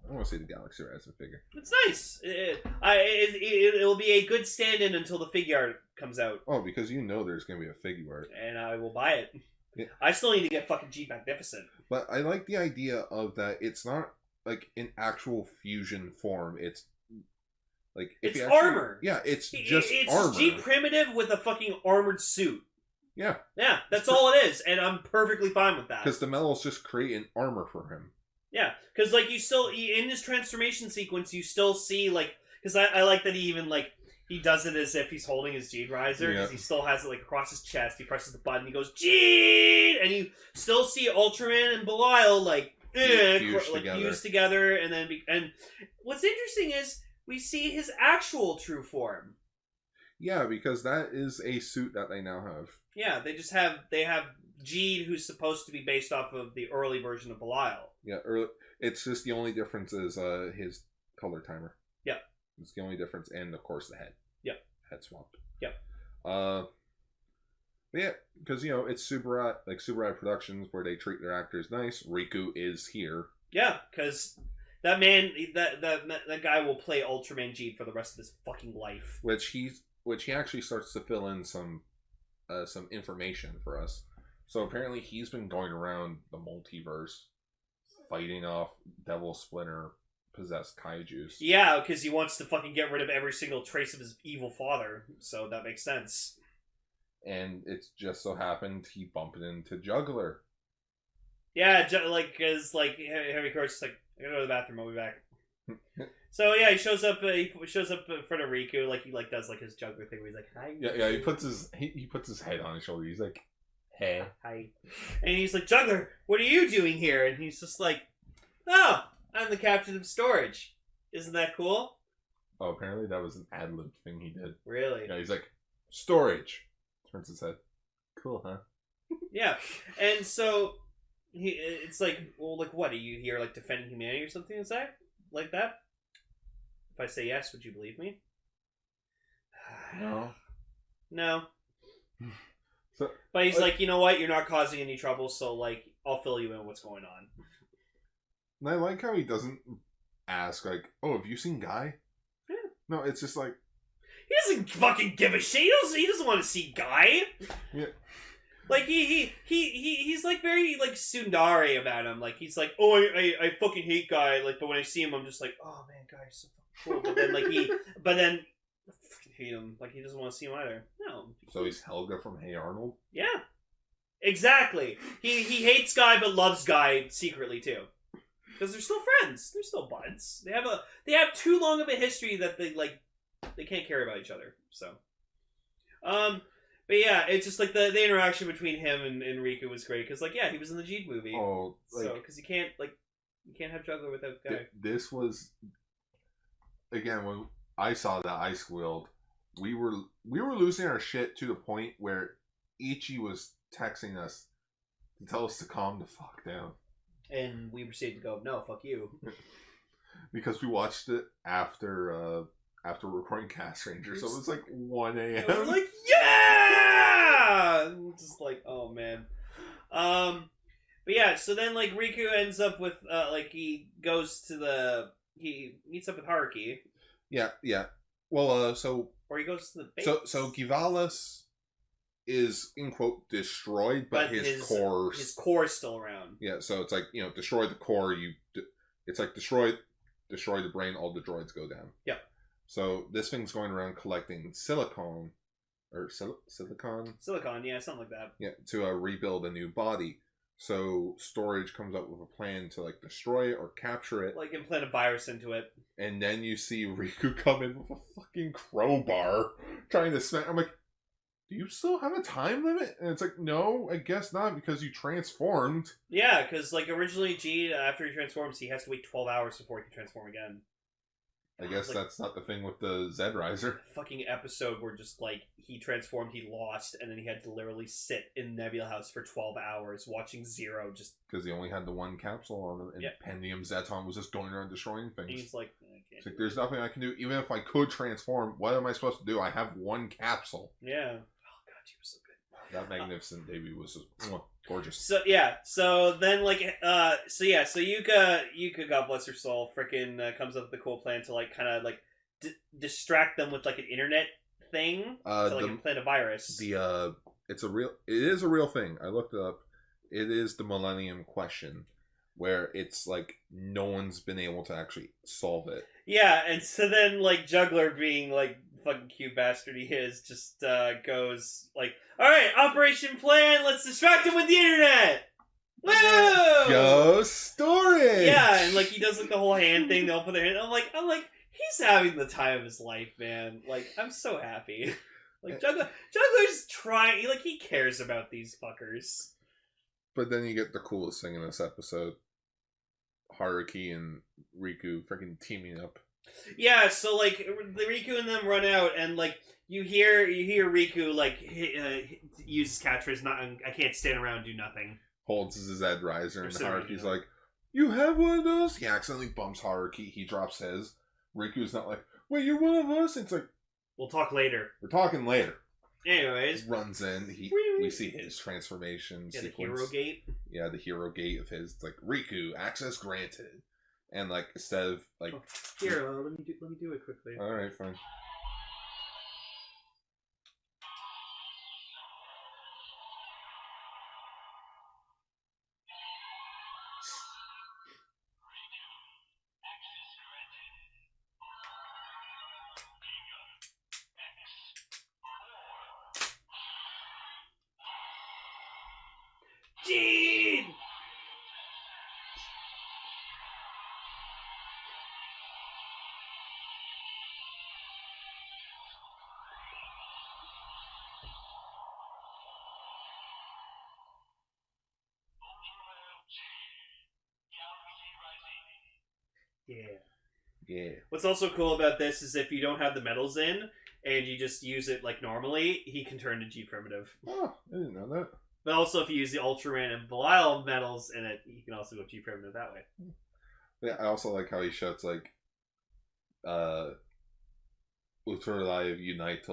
Speaker 1: I want to see the Galaxy Rising figure.
Speaker 2: It's nice. It'll be a good stand-in until the figure art comes out.
Speaker 1: Oh, because you know there's going to be a figure art.
Speaker 2: And I will buy it.
Speaker 1: Yeah.
Speaker 2: I still need to get fucking G Magnificent.
Speaker 1: But I like the idea of that it's not, like, in actual fusion form. It's... Like, if
Speaker 2: it's armor.
Speaker 1: Yeah, it's just armor.
Speaker 2: It's G Primitive with a fucking armored suit.
Speaker 1: Yeah.
Speaker 2: Yeah, that's all it is, and I'm perfectly fine with that.
Speaker 1: Because the medals just create an armor for him.
Speaker 2: Yeah, because, like, in this transformation sequence, you still see, like... Because I like that he even, like... He does it as if he's holding his Jeed Riser, because he still has it, like, across his chest. He presses the button, he goes, Jeed! And you still see Ultraman and Belial, like, fused together, and then... And what's interesting is... We see his actual true form.
Speaker 1: Yeah, because that is a suit that they now have.
Speaker 2: Yeah, they have Jeed, who's supposed to be based off of the early version of Belial.
Speaker 1: Yeah, it's just the only difference is his color timer.
Speaker 2: Yep.
Speaker 1: It's the only difference, and of course the head.
Speaker 2: Yep.
Speaker 1: Head swapped.
Speaker 2: Yep.
Speaker 1: Yeah, because it's Super Rad Productions where they treat their actors nice. Riku is here.
Speaker 2: Yeah, because that man, that guy will play Ultraman Jeed for the rest of his fucking life.
Speaker 1: Which he actually starts to fill in some information for us. So apparently he's been going around the multiverse, fighting off Devil Splinter possessed kaijus.
Speaker 2: Yeah, because he wants to fucking get rid of every single trace of his evil father. So that makes sense.
Speaker 1: And it's just so happened he bumped into Juggler.
Speaker 2: Yeah, because Harry Kurt's like, I gotta go to the bathroom. I'll be back. So yeah, he shows up. He shows up in front of Riku, like he does his juggler thing where he's like, "Hi."
Speaker 1: Yeah. He puts his head on his shoulder. He's like, "Hey,
Speaker 2: hi," and he's like, "Juggler, what are you doing here?" And he's just like, "Oh, I'm the captain of storage. Isn't that cool?"
Speaker 1: Oh, apparently that was an ad-lib thing he did.
Speaker 2: Really?
Speaker 1: Yeah, he's like, "Storage." Turns his head. Cool, huh?
Speaker 2: Yeah, and so. It's like, well, like, what? Are you here, like, defending humanity or something like that? If I say yes, would you believe me?
Speaker 1: No.
Speaker 2: No.
Speaker 1: So,
Speaker 2: but he's like, you know what? You're not causing any trouble, so, like, I'll fill you in what's going on.
Speaker 1: And I like how he doesn't ask, like, oh, have you seen Guy?
Speaker 2: Yeah.
Speaker 1: No, it's just like...
Speaker 2: He doesn't fucking give a shit. He doesn't want to see Guy. Yeah. Like, he's like, very, like, tsundere about him. Like, he's like, oh, I fucking hate Guy. Like, but when I see him, I'm just like, oh, man, Guy's so fucking cool. But then, I fucking hate him. Like, he doesn't want to see him either. No.
Speaker 1: So he's Helga from Hey Arnold?
Speaker 2: Yeah. Exactly. He hates Guy, but loves Guy secretly, too. because they're still friends. They're still buds. They have too long of a history that they can't care about each other. So, but yeah, it's just like the interaction between him and Riku was great because like he was in the Jeed movie.
Speaker 1: Oh, like,
Speaker 2: so because you can't have Juggler without Guy.
Speaker 1: This was again when I saw that I squealed. We were losing our shit to the point where Ichi was texting us to tell us to calm the fuck down. And
Speaker 2: we proceeded to go, no, fuck you.
Speaker 1: Because we watched it after recording Castranger, so it was like 1 a.m.
Speaker 2: We're like, yeah! Just like, oh man. But yeah, so then like Riku ends up with he meets up with Haruki.
Speaker 1: Yeah. Well,
Speaker 2: or he goes to the base.
Speaker 1: So Givalis is in quote destroyed, but his core
Speaker 2: is still around.
Speaker 1: Yeah, so it's like destroy the core. It's like destroy the brain. All the droids go down.
Speaker 2: Yep.
Speaker 1: So this thing's going around collecting silicon, silicon.
Speaker 2: Silicon, yeah, something like that.
Speaker 1: Yeah, to rebuild a new body. So Storage comes up with a plan to like destroy it or capture it,
Speaker 2: like implant a virus into it.
Speaker 1: And then you see Riku come in with a fucking crowbar trying to smack. I'm like, do you still have a time limit? And it's like, no, I guess not, because you transformed.
Speaker 2: Yeah, because like originally G, after he transforms, he has to wait 12 hours before he can transform again.
Speaker 1: I guess like, that's not the thing with the Z Riser.
Speaker 2: Fucking episode where just like he transformed, he lost, and then he had to literally sit in Nebula House for 12 hours watching Zero just
Speaker 1: because he only had the one capsule on him, and Pendium Zeton was just going around destroying things.
Speaker 2: And he's like,
Speaker 1: it's like, there's nothing I can do. Even if I could transform, what am I supposed to do? I have one capsule.
Speaker 2: Yeah. Oh god, he was so good.
Speaker 1: That magnificent baby was just gorgeous.
Speaker 2: So then like so Yuka, God bless her soul, freaking comes up with a cool plan to like kind of like distract them with like an internet thing to like implant a virus.
Speaker 1: It is a real thing. I looked it up. It is the Millennium Question, where it's like no one's been able to actually solve it.
Speaker 2: Yeah, and so then like Juggler, being like fucking cute bastard he is, just goes like, all right, Operation Plan, let's distract him with the internet. Woo!
Speaker 1: Go Storage.
Speaker 2: Yeah, and like he does like the whole hand thing. They'll put their hand. I'm like, he's having the time of his life, man. Like, I'm so happy. Like Juggler's trying. Like, he cares about these fuckers.
Speaker 1: But then you get the coolest thing in this episode: Haruki and Riku freaking teaming up.
Speaker 2: Yeah, so like the Riku and them run out, and like you hear Riku like use catchphrase, "Not, I can't stand around and do nothing."
Speaker 1: Holds his Z Riser, and Haruki's like, "You have one of those?" He accidentally bumps Haruki. He drops his. Riku's not like, "Wait, you're one of us?" It's like,
Speaker 2: we'll talk later.
Speaker 1: We're talking later.
Speaker 2: Anyways,
Speaker 1: he runs in. We see his transformation sequence.
Speaker 2: The hero gate.
Speaker 1: Yeah, the hero gate of his. It's like, Riku, access granted. And like instead of like,
Speaker 2: here, let me do it quickly.
Speaker 1: All right, fine.
Speaker 2: Gene!
Speaker 1: Yeah.
Speaker 2: What's also cool about this is if you don't have the metals in and you just use it like normally, he can turn to G primitive.
Speaker 1: Oh, I didn't know that.
Speaker 2: But also if you use the Ultraman and Belial metals in it, you can also go G primitive that way.
Speaker 1: Yeah, I also like how he shouts like Ultra Live Unite.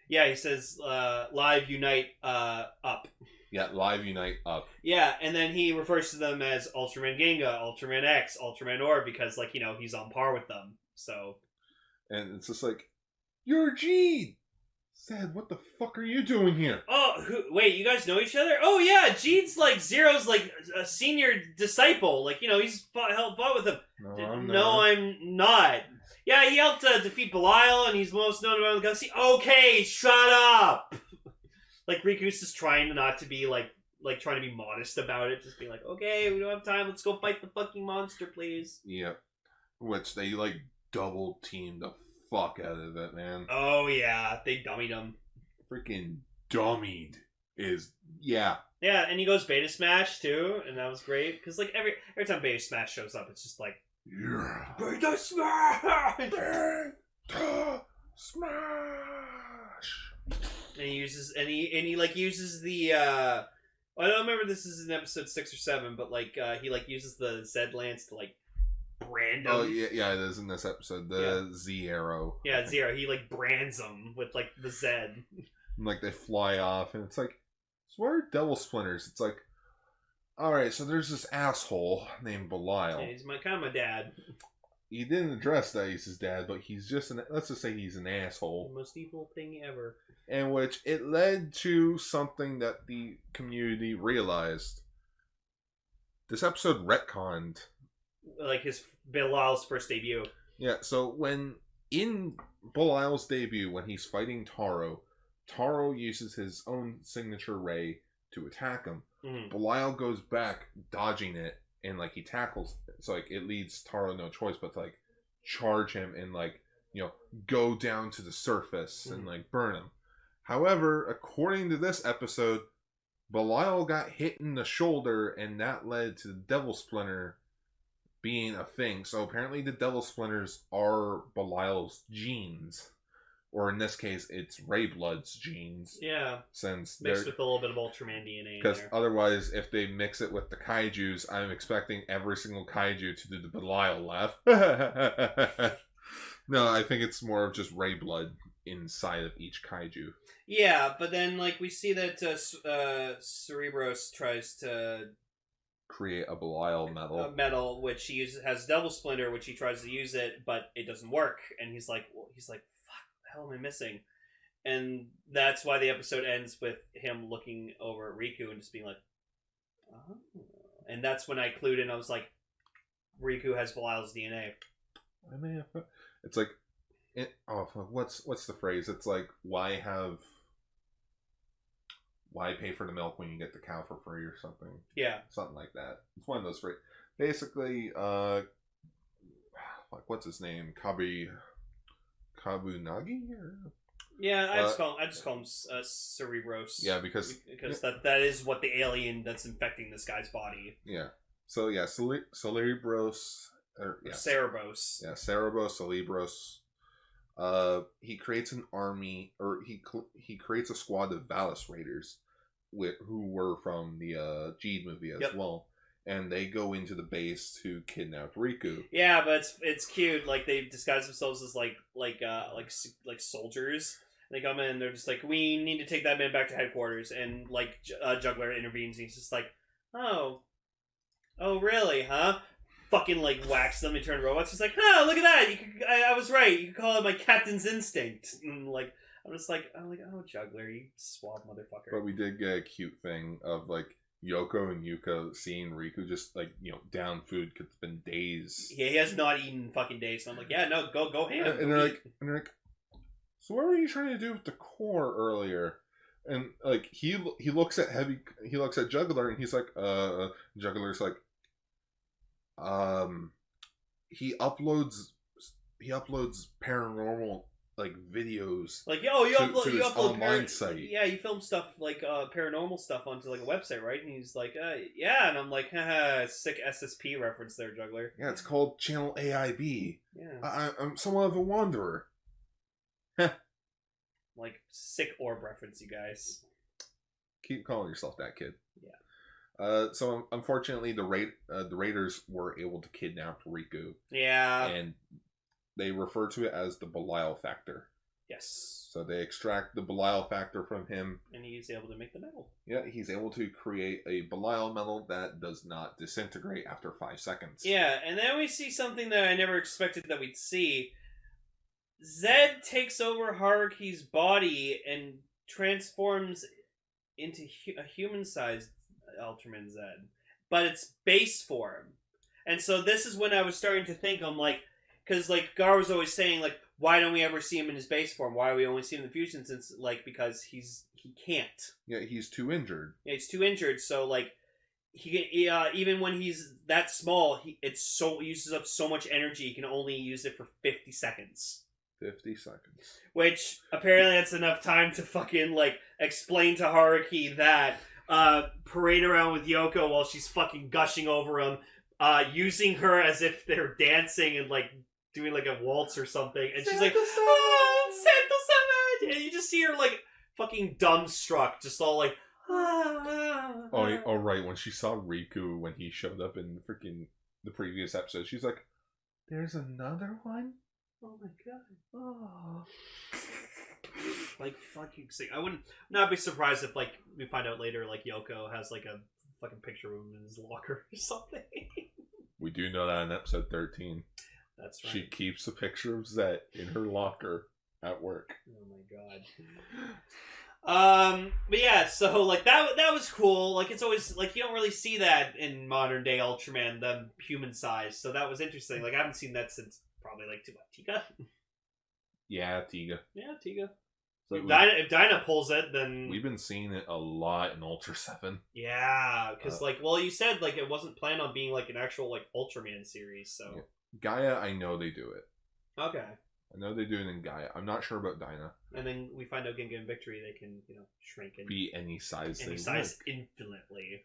Speaker 2: Yeah, he says Live Unite up.
Speaker 1: Yeah, Live Unite up.
Speaker 2: Yeah, and then he refers to them as Ultraman Ginga, Ultraman X, Ultraman Orb, because, like, he's on par with them, so...
Speaker 1: And it's just like, you're Gene! Zed, what the fuck are you doing here?
Speaker 2: Oh, wait, you guys know each other? Oh, yeah, Gene's, like, Zero's, like, a senior disciple. Like, he's helped with him. No, I'm not. Yeah, he helped defeat Belial, and he's most known around the galaxy. Okay, shut up! Like, Riku's just trying not to be, like, like trying to be modest about it, just being like, okay, we don't have time, let's go fight the fucking monster, please.
Speaker 1: Yep. Which they like double teamed the fuck out of it, man.
Speaker 2: Oh yeah, they dummied him.
Speaker 1: Freaking dummied is yeah.
Speaker 2: Yeah, and he goes Beta Smash too, and that was great because like every time Beta Smash shows up, it's just like Beta Smash,
Speaker 1: Beta Smash.
Speaker 2: and he uses uses the. I don't remember if this is in episode 6 or 7, but like he like uses the Z lance to like brand him.
Speaker 1: Oh yeah, it is in this episode. The Z arrow.
Speaker 2: Yeah, Zero. He like brands them with like the Z.
Speaker 1: And, like they fly off, and it's like, so what are devil splinters? It's like, all right, so there's this asshole named Belial.
Speaker 2: Yeah, he's kind of my dad.
Speaker 1: He didn't address that he's his dad, but he's just let's just say he's an asshole.
Speaker 2: The most evil thing ever.
Speaker 1: In which it led to something that the community realized. This episode retconned.
Speaker 2: Like Belial's first debut.
Speaker 1: Yeah, so when in Belial's debut, when he's fighting Taro uses his own signature ray to attack him.
Speaker 2: Mm.
Speaker 1: Belial goes back, dodging it, and like he tackles. So like it leaves Taro no choice but to like charge him and like, you know, go down to the surface and like burn him. However, according to this episode, Belial got hit in the shoulder, and that led to the Devil Splinter being a thing. So apparently the Devil Splinters are Belial's genes. Or in this case, it's Rayblood's genes.
Speaker 2: Yeah.
Speaker 1: Since
Speaker 2: mixed with a little bit of Ultraman DNA in
Speaker 1: because
Speaker 2: there.
Speaker 1: otherwise, if they mix it with the kaijus, I'm expecting every single kaiju to do the Belial laugh. No, I think it's more of just Rayblood inside of each kaiju.
Speaker 2: Yeah, but then like we see that Cerebros tries to
Speaker 1: Create a Belial medal.
Speaker 2: a metal, which he has Devil Splinter, which he tries to use it, but it doesn't work, and he's like, fuck, what the hell am I missing? And that's why the episode ends with him looking over at Riku and just being like, oh. And that's when I clued in. I was like, Riku has Belial's DNA.
Speaker 1: I mean, it's like, what's the phrase? It's like, why pay for the milk when you get the cow for free or something?
Speaker 2: Yeah.
Speaker 1: Something like that. It's one of those phrases. Basically, like, what's his name? Kabunagi? Or?
Speaker 2: Yeah, I just call him Cerebros.
Speaker 1: Yeah, because
Speaker 2: that is what the alien that's infecting this guy's body.
Speaker 1: Yeah. So yeah, Cerebros.
Speaker 2: Cerebros.
Speaker 1: Yeah, Cerebros, Cerebros. He creates an army, or he creates a squad of Valis Raiders, who were from the Geed movie as well, and they go into the base to kidnap Riku.
Speaker 2: Yeah, but it's cute. Like they disguise themselves as like soldiers. They come in and they're just like, we need to take that man back to headquarters, and like Juggler intervenes and he's just like, oh really, huh? Fucking like whacks them and turn robots. He's like, oh, look at that! I was right. You can call it my captain's instinct. And like, I'm like, oh, Juggler, you suave motherfucker.
Speaker 1: But we did get a cute thing of like Yoko and Yuka seeing Riku just like, you know, down food because it's been days.
Speaker 2: Yeah, he has not eaten fucking days. So I'm like, yeah, no, go ham.
Speaker 1: And they're like, so what were you trying to do with the core earlier? And like he looks at Juggler and he's like, Juggler's like, he uploads paranormal like videos,
Speaker 2: like, yo, you upload
Speaker 1: online site.
Speaker 2: Yeah, you film stuff like paranormal stuff onto like a website, right? And he's like, yeah, and I'm like, haha, sick SSP reference there, Juggler.
Speaker 1: Yeah, it's called Channel AIB.
Speaker 2: Yeah,
Speaker 1: I'm somewhat of a wanderer.
Speaker 2: Like sick orb reference, you guys.
Speaker 1: Keep calling yourself that, kid.
Speaker 2: Yeah.
Speaker 1: So unfortunately, the Raiders were able to kidnap Riku.
Speaker 2: Yeah.
Speaker 1: And they refer to it as the Belial factor.
Speaker 2: Yes.
Speaker 1: So they extract the Belial factor from him.
Speaker 2: And he's able to make the metal.
Speaker 1: Yeah, he's able to create a Belial metal that does not disintegrate after 5 seconds.
Speaker 2: Yeah, and then we see something that I never expected that we'd see. Zed takes over Haruki's body and transforms into a human-sized Ultraman Z. But it's base form. And so this is when I was starting to think, I'm like, because like Gar was always saying, like, why don't we ever see him in his base form? Why do we only see him in the fusion? Since like, because he's he can't.
Speaker 1: Yeah, he's too injured.
Speaker 2: Yeah, he's too injured. So like, he even when he's that small, he uses up so much energy. He can only use it for 50 seconds.
Speaker 1: 50 seconds.
Speaker 2: Which apparently that's enough time to fucking like explain to Haruki that parade around with Yoko while she's fucking gushing over him, using her as if they're dancing and like doing like a waltz or something, and she's like, "Oh, Santa, and you just see her like fucking dumbstruck, just all like,
Speaker 1: Oh, right. When she saw Riku when he showed up in freaking the previous episode, she's like, "There's another one."
Speaker 2: Oh my god. Oh. Like fucking sick. I wouldn't not be surprised if like we find out later like Yoko has like a fucking picture of him in his locker or something.
Speaker 1: We do know that in episode 13.
Speaker 2: That's right.
Speaker 1: She keeps a picture of Zet in her locker at work.
Speaker 2: Oh my god. But yeah, so like that was cool. Like it's always like you don't really see that in modern day Ultraman, the human size. So that was interesting. Like I haven't seen that since probably like Tiga.
Speaker 1: Yeah, Tiga.
Speaker 2: Yeah, Tiga.
Speaker 1: So
Speaker 2: If Dyna pulls it, then
Speaker 1: we've been seeing it a lot in Ultraseven.
Speaker 2: Yeah, because like, well, you said like it wasn't planned on being like an actual like Ultraman series, so
Speaker 1: Yeah. Gaia, I know they do it.
Speaker 2: okay.
Speaker 1: I know they do it in Gaia. I'm not sure about Dyna.
Speaker 2: And then we find out Ginga and Victory, they can shrink and
Speaker 1: Be any size
Speaker 2: any
Speaker 1: they
Speaker 2: size
Speaker 1: like.
Speaker 2: infinitely.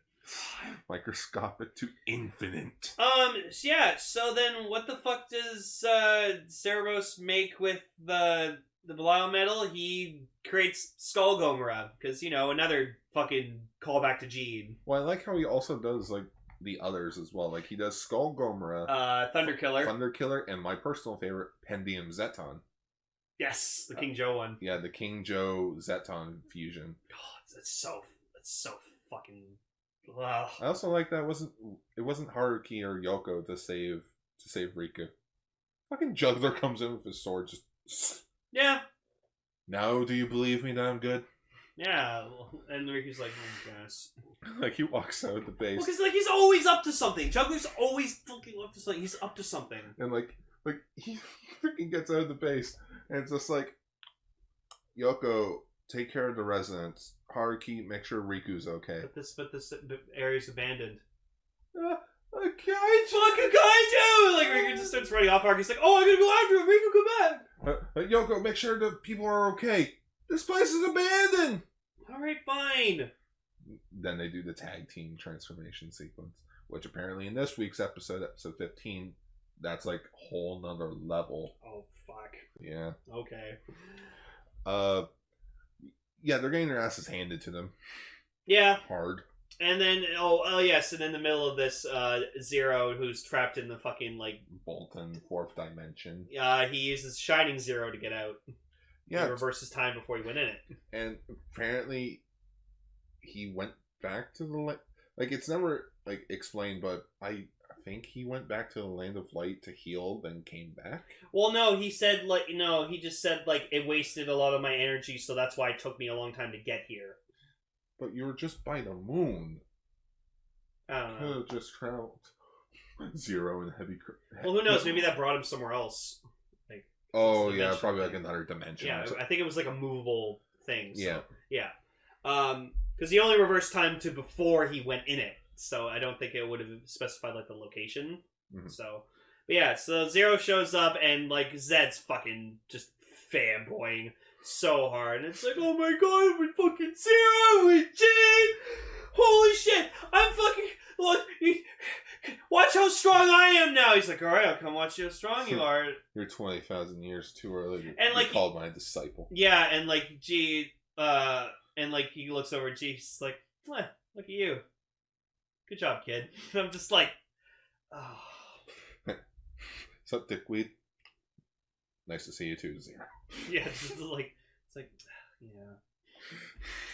Speaker 1: Microscopic to infinite.
Speaker 2: So yeah. So then, what the fuck does Cerebos make with the Belial metal? He creates Skull Gomera because another fucking callback to Gene.
Speaker 1: Well, I like how he also does like the others as well. Like he does Skull Gomera,
Speaker 2: Thunder Killer.
Speaker 1: Thunder Killer, and my personal favorite, Pendium Zeton.
Speaker 2: Yes, the King Joe one.
Speaker 1: Yeah, the King Joe Zeton fusion.
Speaker 2: God, it's so fucking. Ugh.
Speaker 1: I also like that it wasn't Haruki or Yoko to save Riku. Fucking Juggler comes in with his sword, just
Speaker 2: Yeah.
Speaker 1: Now do you believe me that I'm good?
Speaker 2: Yeah, and Riku's like, I guess.
Speaker 1: Like he walks out of the base.
Speaker 2: Well, because like he's always up to something. Juggler's always fucking up to something. He's up to something.
Speaker 1: And like he freaking gets out of the base, and it's just like, Yoko, take care of the residents. Haruki, make sure Riku's okay.
Speaker 2: But this area's abandoned.
Speaker 1: A kaiju!
Speaker 2: Fucking kaiju! Like Riku just starts running off. Haruki's like, oh, I'm gonna go after him. Riku, come back.
Speaker 1: Yoko, make sure the people are okay. This place is abandoned.
Speaker 2: All right, fine.
Speaker 1: Then they do the tag team transformation sequence, which apparently in this week's episode 15, that's like a whole nother level.
Speaker 2: Oh fuck.
Speaker 1: Yeah.
Speaker 2: Okay.
Speaker 1: Yeah, they're getting their asses handed to them.
Speaker 2: Yeah.
Speaker 1: Hard.
Speaker 2: And then, oh yes, and in the middle of this, Zero, who's trapped in the fucking, like...
Speaker 1: Bolton, fourth dimension.
Speaker 2: He uses Shining Zero to get out.
Speaker 1: Yeah.
Speaker 2: He reverses time before he went in it.
Speaker 1: And apparently, he went back to the... Like, it's never, like, explained, but I think he went back to the Land of Light to heal, then came back.
Speaker 2: Well, no, he said, like, no, he just said, like, it wasted a lot of my energy, so that's why it took me a long time to get here.
Speaker 1: But you were just by the moon.
Speaker 2: I don't know.
Speaker 1: Could have just traveled. Zero and heavy...
Speaker 2: Well, who knows? Maybe that brought him somewhere else. Like,
Speaker 1: Oh,
Speaker 2: it's a
Speaker 1: yeah,
Speaker 2: dimension
Speaker 1: probably
Speaker 2: thing.
Speaker 1: like another dimension.
Speaker 2: Yeah, I think it was like a movable thing. So,
Speaker 1: Yeah.
Speaker 2: Yeah. Because he only reversed time to before he went in it. So I don't think it would have specified, like, the location.
Speaker 1: Mhm.
Speaker 2: So, but yeah, so Zero shows up and, like, Zed's fucking just fanboying so hard. And it's like, oh my god, we're fucking Zero with Jane! Holy shit! I'm fucking... Look, watch how strong I am now! He's like, alright, I'll come watch how strong you are.
Speaker 1: You're 20,000 years too early to
Speaker 2: And, like,
Speaker 1: be called my disciple.
Speaker 2: Yeah, and, like, and, like, he looks over at G, he's like, look at you. Good job, kid. I'm just like, oh.
Speaker 1: What's up, dickweed? Nice to see you too, Zero.
Speaker 2: Yeah, it's like, yeah.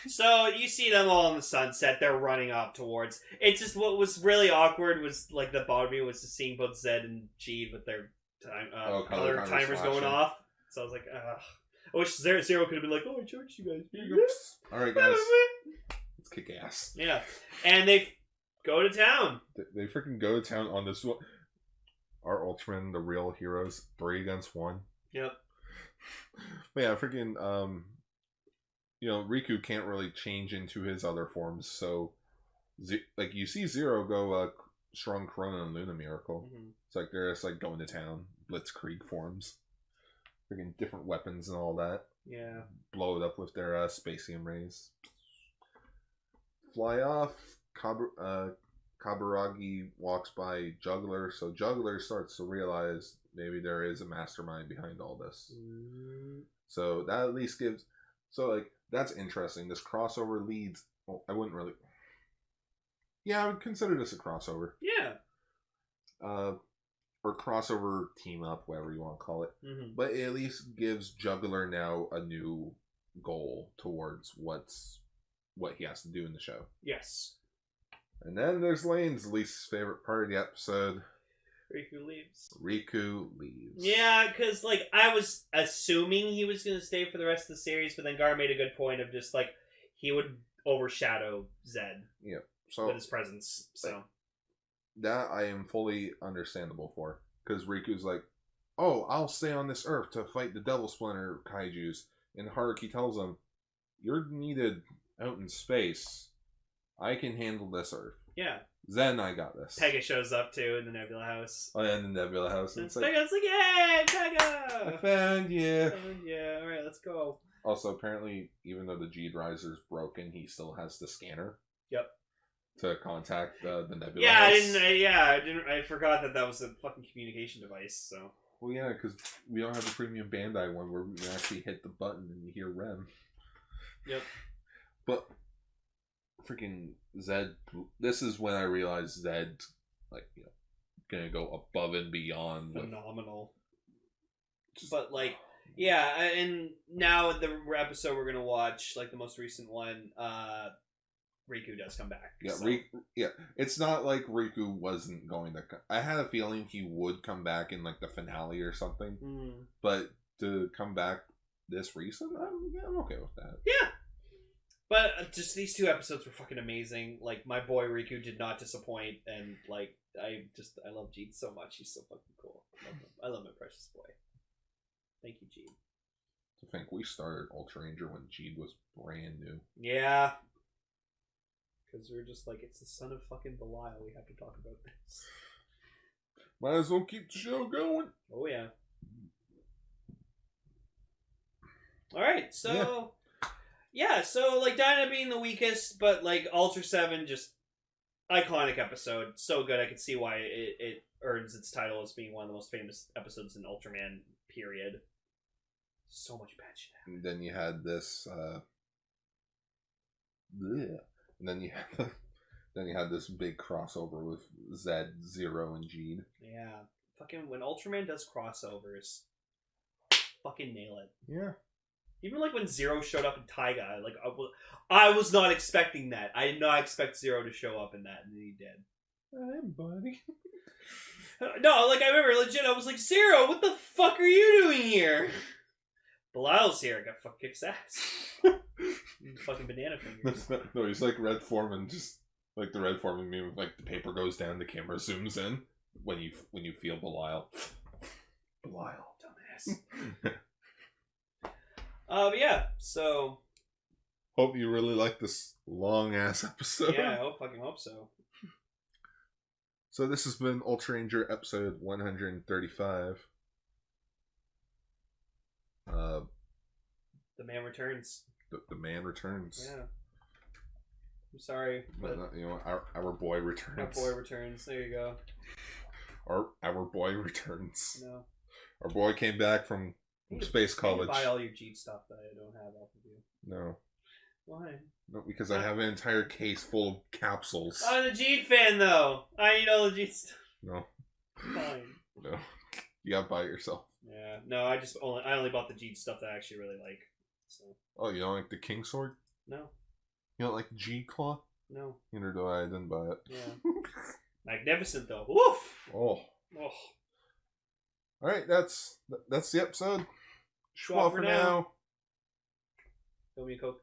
Speaker 2: So, you see them all in the sunset, they're running off towards, it's just, what was really awkward was, like, the bottom of me was just seeing both Zed and G with their time, color timers going off. So I was like, ugh. I wish Zero could have been like, oh, I charged you guys.
Speaker 1: Alright, guys. Let's kick ass.
Speaker 2: Yeah. And they go to town.
Speaker 1: They freaking go to town on this one. Our Ultraman, the real heroes, 3 against 1.
Speaker 2: Yep.
Speaker 1: But yeah, freaking, Riku can't really change into his other forms, so like you see Zero go strong Corona and Luna Miracle.
Speaker 2: Mm-hmm.
Speaker 1: It's like they're just like going to town, Blitzkrieg forms, freaking different weapons and all that.
Speaker 2: Yeah.
Speaker 1: Blow it up with their spacium rays. Fly off. Kaburagi walks by Juggler, so Juggler starts to realize maybe there is a mastermind behind all this. So that at least gives... So, like, that's interesting. This crossover leads... Well, I wouldn't really... Yeah, I would consider this a crossover.
Speaker 2: Yeah.
Speaker 1: Or crossover team-up, whatever you want to call it.
Speaker 2: Mm-hmm.
Speaker 1: But it at least gives Juggler now a new goal towards what he has to do in the show.
Speaker 2: Yes.
Speaker 1: And then there's Lane's least favorite part of the episode.
Speaker 2: Riku leaves.
Speaker 1: Yeah,
Speaker 2: because, like, I was assuming he was going to stay for the rest of the series, but then Gar made a good point of just, like, he would overshadow Zed.
Speaker 1: Yeah. So
Speaker 2: with his presence, so.
Speaker 1: That I am fully understandable for. Because Riku's like, oh, I'll stay on this earth to fight the Devil Splinter kaijus. And Haruki tells him, you're needed out in space. I can handle this earth.
Speaker 2: Yeah.
Speaker 1: Then I got this.
Speaker 2: Pega shows up too in the Nebula House.
Speaker 1: Oh, yeah, in the Nebula House.
Speaker 2: And Pega's like, yay, Pega!
Speaker 1: I found you.
Speaker 2: Yeah, alright, let's go.
Speaker 1: Also, apparently, even though the G Riser's broken, he still has the scanner.
Speaker 2: Yep.
Speaker 1: To contact the Nebula
Speaker 2: Yeah,
Speaker 1: House.
Speaker 2: I forgot that was a fucking communication device, so.
Speaker 1: Well, yeah, because we don't have the premium Bandai one where we can actually hit the button and you hear Rem.
Speaker 2: Yep.
Speaker 1: But freaking Zed, this is when I realized Zed, like, gonna go above and beyond.
Speaker 2: Phenomenal. But, like, yeah, and now the episode we're gonna watch, like the most recent one, Riku does come back.
Speaker 1: Yeah,
Speaker 2: so.
Speaker 1: It's not like Riku wasn't going to... I had a feeling he would come back in, like, the finale or something.
Speaker 2: Mm.
Speaker 1: But to come back this recent, I'm okay with that.
Speaker 2: Yeah. But just these two episodes were fucking amazing. Like, my boy Riku did not disappoint, and, like, I love Jeet so much. He's so fucking cool. I love my precious boy. Thank you, Jeet.
Speaker 1: I think we started Ultraranger when Jeet was brand new.
Speaker 2: Yeah. Because we're just like, it's the son of fucking Belial. We have to talk about this.
Speaker 1: Might as well keep the show going.
Speaker 2: Oh, yeah. Alright, so... Yeah, so, like, Dyna being the weakest, but, like, Ultraseven, just iconic episode. So good, I can see why it earns its title as being one of the most famous episodes in Ultraman, period. So much bad shit happened.
Speaker 1: And then you had this, bleh. And then you had this big crossover with Zed, Zero, and Jeed.
Speaker 2: Yeah. Fucking, when Ultraman does crossovers, fucking nail it.
Speaker 1: Yeah.
Speaker 2: Even like when Zero showed up in Taiga, like I was not expecting that. I did not expect Zero to show up in that, and then he did.
Speaker 1: Hey, buddy.
Speaker 2: No, like I remember legit, I was like, Zero, what the fuck are you doing here? Belial's here. I got fuck kicks ass. Fucking banana fingers.
Speaker 1: No, he's like Red Foreman, just like the Red Foreman meme. Like the paper goes down, the camera zooms in when you feel Belial. Belial,
Speaker 2: dumbass. But yeah, so...
Speaker 1: Hope you really like this long-ass episode.
Speaker 2: Yeah, I fucking hope so.
Speaker 1: So this has been Ultraranger episode 135.
Speaker 2: The man returns.
Speaker 1: The man returns.
Speaker 2: Yeah. I'm sorry, but...
Speaker 1: Our boy returns.
Speaker 2: My boy returns. There you go.
Speaker 1: Our boy returns.
Speaker 2: No.
Speaker 1: Our boy came back from Space College.
Speaker 2: Buy all your Jeet stuff that I don't have off of you.
Speaker 1: No.
Speaker 2: Why?
Speaker 1: No, because I have an entire case full of capsules.
Speaker 2: I'm a Jeet fan, though. I need all the Jeet stuff.
Speaker 1: No.
Speaker 2: Fine.
Speaker 1: No. You gotta buy it yourself.
Speaker 2: Yeah. No, I only bought the Jeet stuff that I actually really like. So.
Speaker 1: Oh, you don't like the King Sword?
Speaker 2: No.
Speaker 1: You don't like G Claw?
Speaker 2: No.
Speaker 1: Neither do I. I didn't buy it.
Speaker 2: Yeah. Magnificent, though. Woof!
Speaker 1: Oh. Alright, that's the episode.
Speaker 2: Schwa for now. Fill me a Coke.